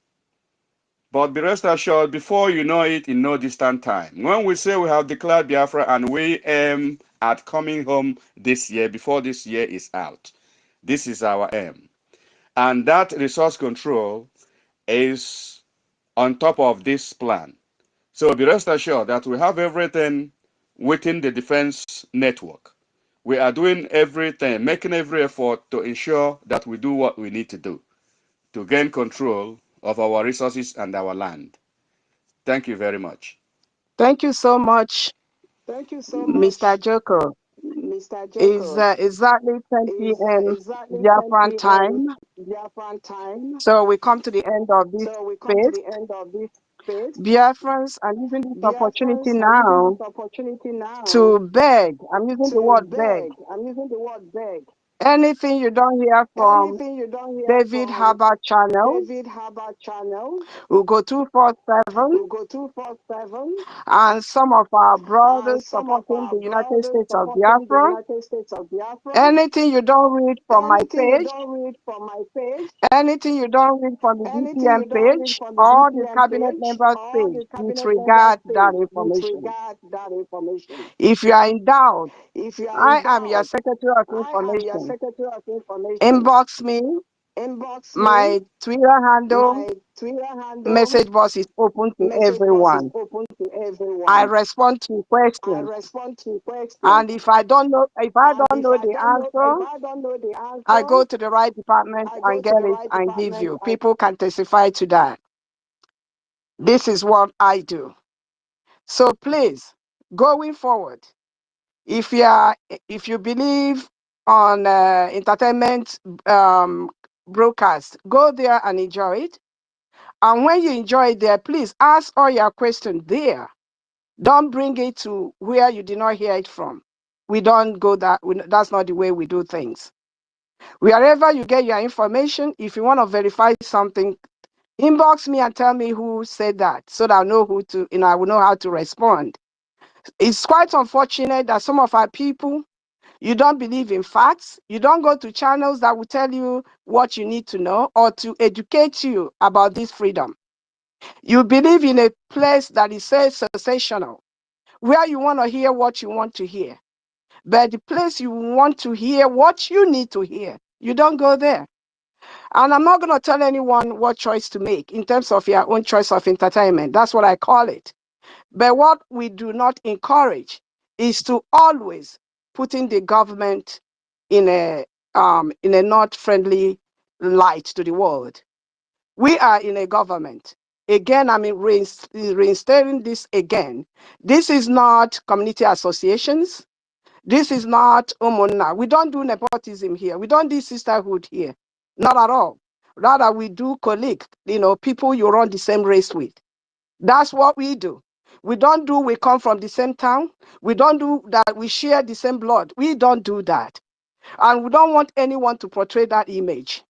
But be rest assured, before you know it, in no distant time, when we say we have declared Biafra and we aim at coming home this year, before this year is out, this is our aim. And that resource control is on top of this plan. So be rest assured that we have everything within the defense network. We are doing everything, making every effort to ensure that we do what we need to do to gain control of our resources and our land. Thank you very much. Thank you so much, Thank you so Mr. much, Joko. Mr. It's Joko. exactly 10 Is p.m. exactly 10 Biafran p.m. time. Biafran time. So we come to the end of this So we come to phase. the end of this phase. Biafrans, I'm using this opportunity Biafrans are using now this opportunity now to beg. I'm using the to word beg. beg. I'm using the word beg. Anything you don't hear from Anything you don't hear David from Harbour channel, David Harbour channel, Ugo 247, Ugo 247, and some of our and brothers some of supporting our the United brothers States of supporting the Biafra. United States of Biafra. Anything you don't read from my Anything you page, don't read from my page, anything you don't read from the anything you DPM don't read page, from the or the DPM cabinet page, members or page, the cabinet members disregard that page, information. disregard that information. If you are in doubt, If you are in I am your doubt, Secretary of I am your Information. Secretary of Information. Inbox me. Inbox me. My Twitter handle, My Twitter handle, message box is open to message box is everyone. open to I everyone. respond to I questions. respond to questions. And if I don't know the If answer, I don't know the I answer, go to the right department I go and to get the it right and give department you. and People can testify to that. This is what I do. So please, going forward, if you believe on entertainment broadcast, go there and enjoy it. And when you enjoy it there, please ask all your questions there. Don't bring it to where you did not hear it from. We don't go that. That's not the way we do things. Wherever you get your information, if you want to verify something, inbox me and tell me who said that, so that I know who to. I will know how to respond. It's quite unfortunate that some of our people, you don't believe in facts. You don't go to channels that will tell you what you need to know or to educate you about this freedom. You believe in a place that is sensational, where you want to hear what you want to hear. But the place you want to hear what you need to hear, you don't go there. And I'm not going to tell anyone what choice to make in terms of your own choice of entertainment. That's what I call it. But what we do not encourage is to always putting the government in a not friendly light to the world. We are in a government. Again, I'm reinstating this again. This is not community associations. This is not Omona. We don't do nepotism here. We don't do sisterhood here. Not at all. Rather, we do colleague, people you run the same race with. That's what we do. We don't do we come from the same town. We don't do that we share the same blood. We don't do that. And we don't want anyone to portray that image.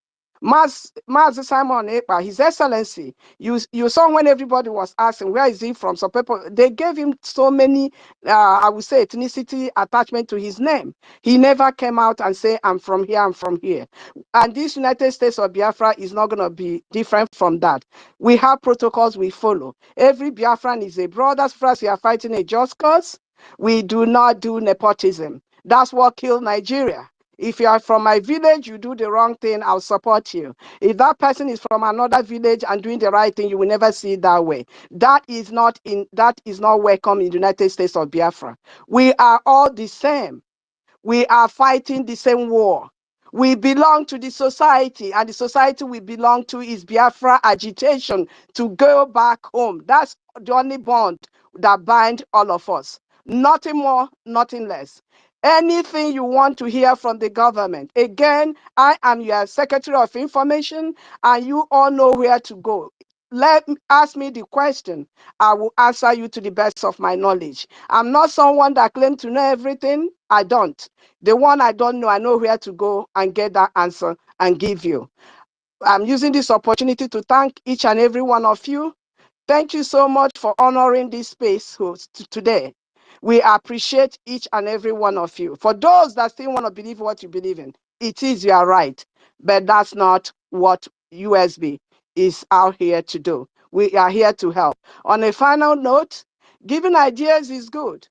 Master Simon Ekpa, His Excellency, you saw when everybody was asking, where is he from? Some people, they gave him so many, I would say, ethnicity attachment to his name. He never came out and say, I'm from here, I'm from here. And this United States of Biafra is not going to be different from that. We have protocols we follow. Every Biafran is a brother. As far as we are fighting a just cause, we do not do nepotism. That's what killed Nigeria. If you are from my village, you do the wrong thing, I'll support you. If that person is from another village and doing the right thing, you will never see it that way. That is not welcome in the United States of Biafra. We are all the same. We are fighting the same war. We belong to the society, and the society we belong to is Biafra agitation to go back home. That's the only bond that binds all of us. Nothing more, nothing less. Anything you want to hear from the government. Again, I am your Secretary of Information, and you all know where to go. Ask me the question. I will answer you to the best of my knowledge. I'm not someone that claims to know everything. I don't. The one I don't know, I know where to go and get that answer and give you. I'm using this opportunity to thank each and every one of you. Thank you so much for honoring this space today. We appreciate each and every one of you. For those that still want to believe what you believe in, it is your right, but that's not what USB is out here to do. We are here to help. On a final note, giving ideas is good.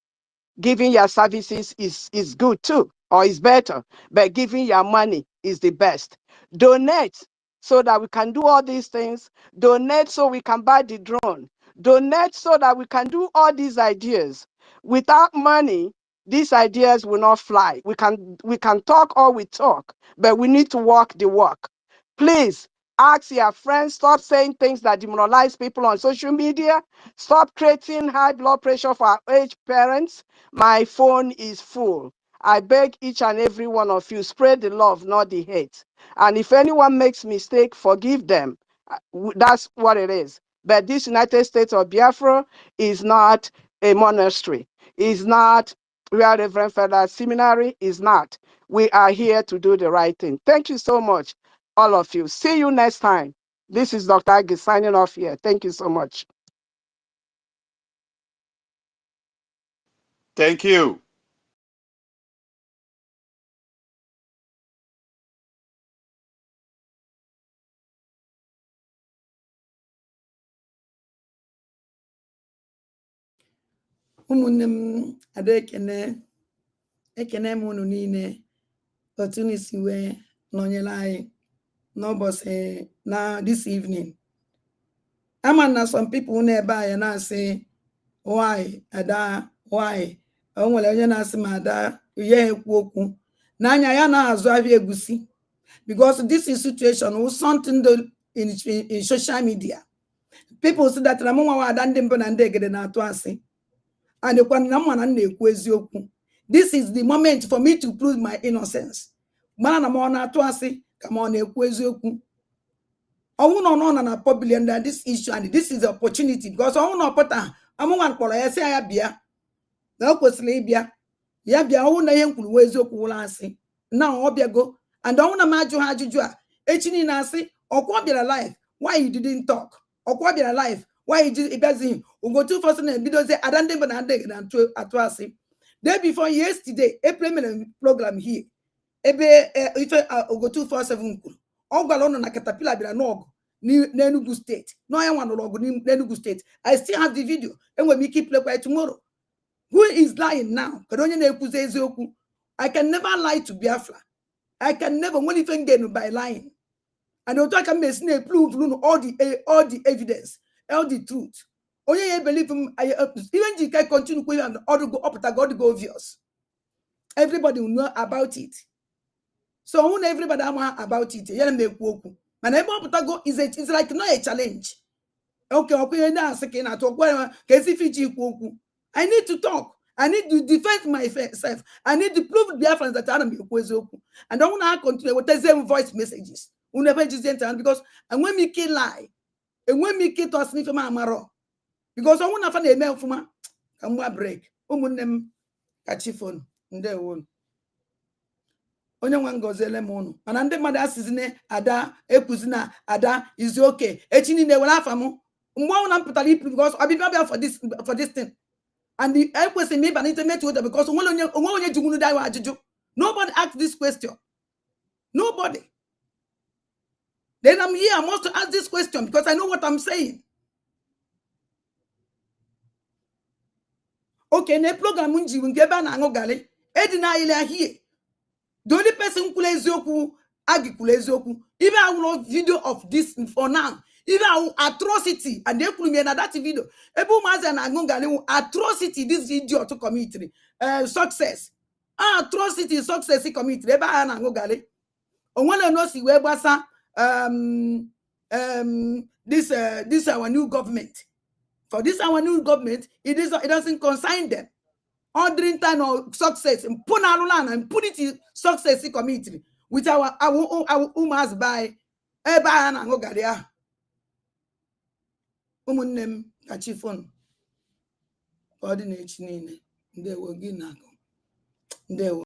Giving your services is good too, or is better, but giving your money is the best. Donate so that we can do all these things. Donate so we can buy the drone. Donate so that we can do all these ideas. Without money, these ideas will not fly. We can talk all we talk, but we need to walk the walk. Please ask your friends, stop saying things that demoralize people on social media. Stop creating high blood pressure for our aged parents. My phone is full. I beg each and every one of you, spread the love, not the hate. And if anyone makes mistake, forgive them. That's what it is. But this United States of Biafra is not a monastery. Is not where Reverend Federal Seminary is not. We are here to do the right thing. Thank you so much, all of you. See you next time. This is Dr. Agi signing off here. Thank you so much. Thank you. ụmụnne m ada ekene m unu niile otu unu si wee nọnyere anyị n'ụbọchị na this evening. Ama na some people na-ebe anyị na-asị why ada why o nwere onye na-asị ma ada ya ekwu okwu n'anya ya na-azụ ahịa egusi because this is situation was something in social media. People say that na mụnwa ada ndị mbụ na ndị egede na-atụ asị. And this is the moment for me to prove my innocence. Man, I'm on a toasi, come on, a quezioku. I won't know on a public under this issue, and this is the opportunity because I won't put a one for I say I bia. No, was labia. Yabia, I won't know who now, Obiago, and I want to imagine how you do. Echini Nasi, or what be alive? Why you didn't talk? Or what be alive? Why it doesn't go 2000 and video say I don't even at day before yesterday, a payment program here. If go 247 Ogalon on a caterpillar be a nog Nenugu State. No, I want to log Nenugu State. I still have the video, and when we keep play by tomorrow. Who is lying now? I can never lie to Biafra. I can never even get by lying. And don't talk about prove all the evidence. All the truth. Oh yeah, believe him. Even you can continue with and order go up to God go obvious. Everybody will know about it. So when everybody know about it, yeah, make work. And everybody go is it's like not a challenge. Okay, now second I talk. I need to talk. I need to defend myself. I need to prove the difference that I am and I want to continue with the same voice messages. We never just enter because and when we kill lie. And when me get to sniff my marrow, because I want to find a mail for my come break. Them catch phone and they won't. Only one goes a lemon. And under my assistant, Ada, Epuzina, Ada is okay. Echini ne will laugh at me. Because I'll be for this thing. And the help was in me, but intimate with her because nobody asked this question. Nobody. Then I'm here, I must ask this question because I know what I'm saying. Okay, ne program unji wingeba na ngogale. Edina ile here. The only person kwule eziokwu agi kwule eziokwu. Even I will not video of this for now. Even our atrocity and they put me in that video. Ebu mazen angongali atrocity this idiot to commit success. Atrocity success he commit. Eba angongali. On one no see where basa this our new government. For this our new government, it doesn't consign them. Ordering time of success and put and put it in success committee with our umas by eba angongali. Umunnem kachifon coordinate nine ndewo gị na ndewo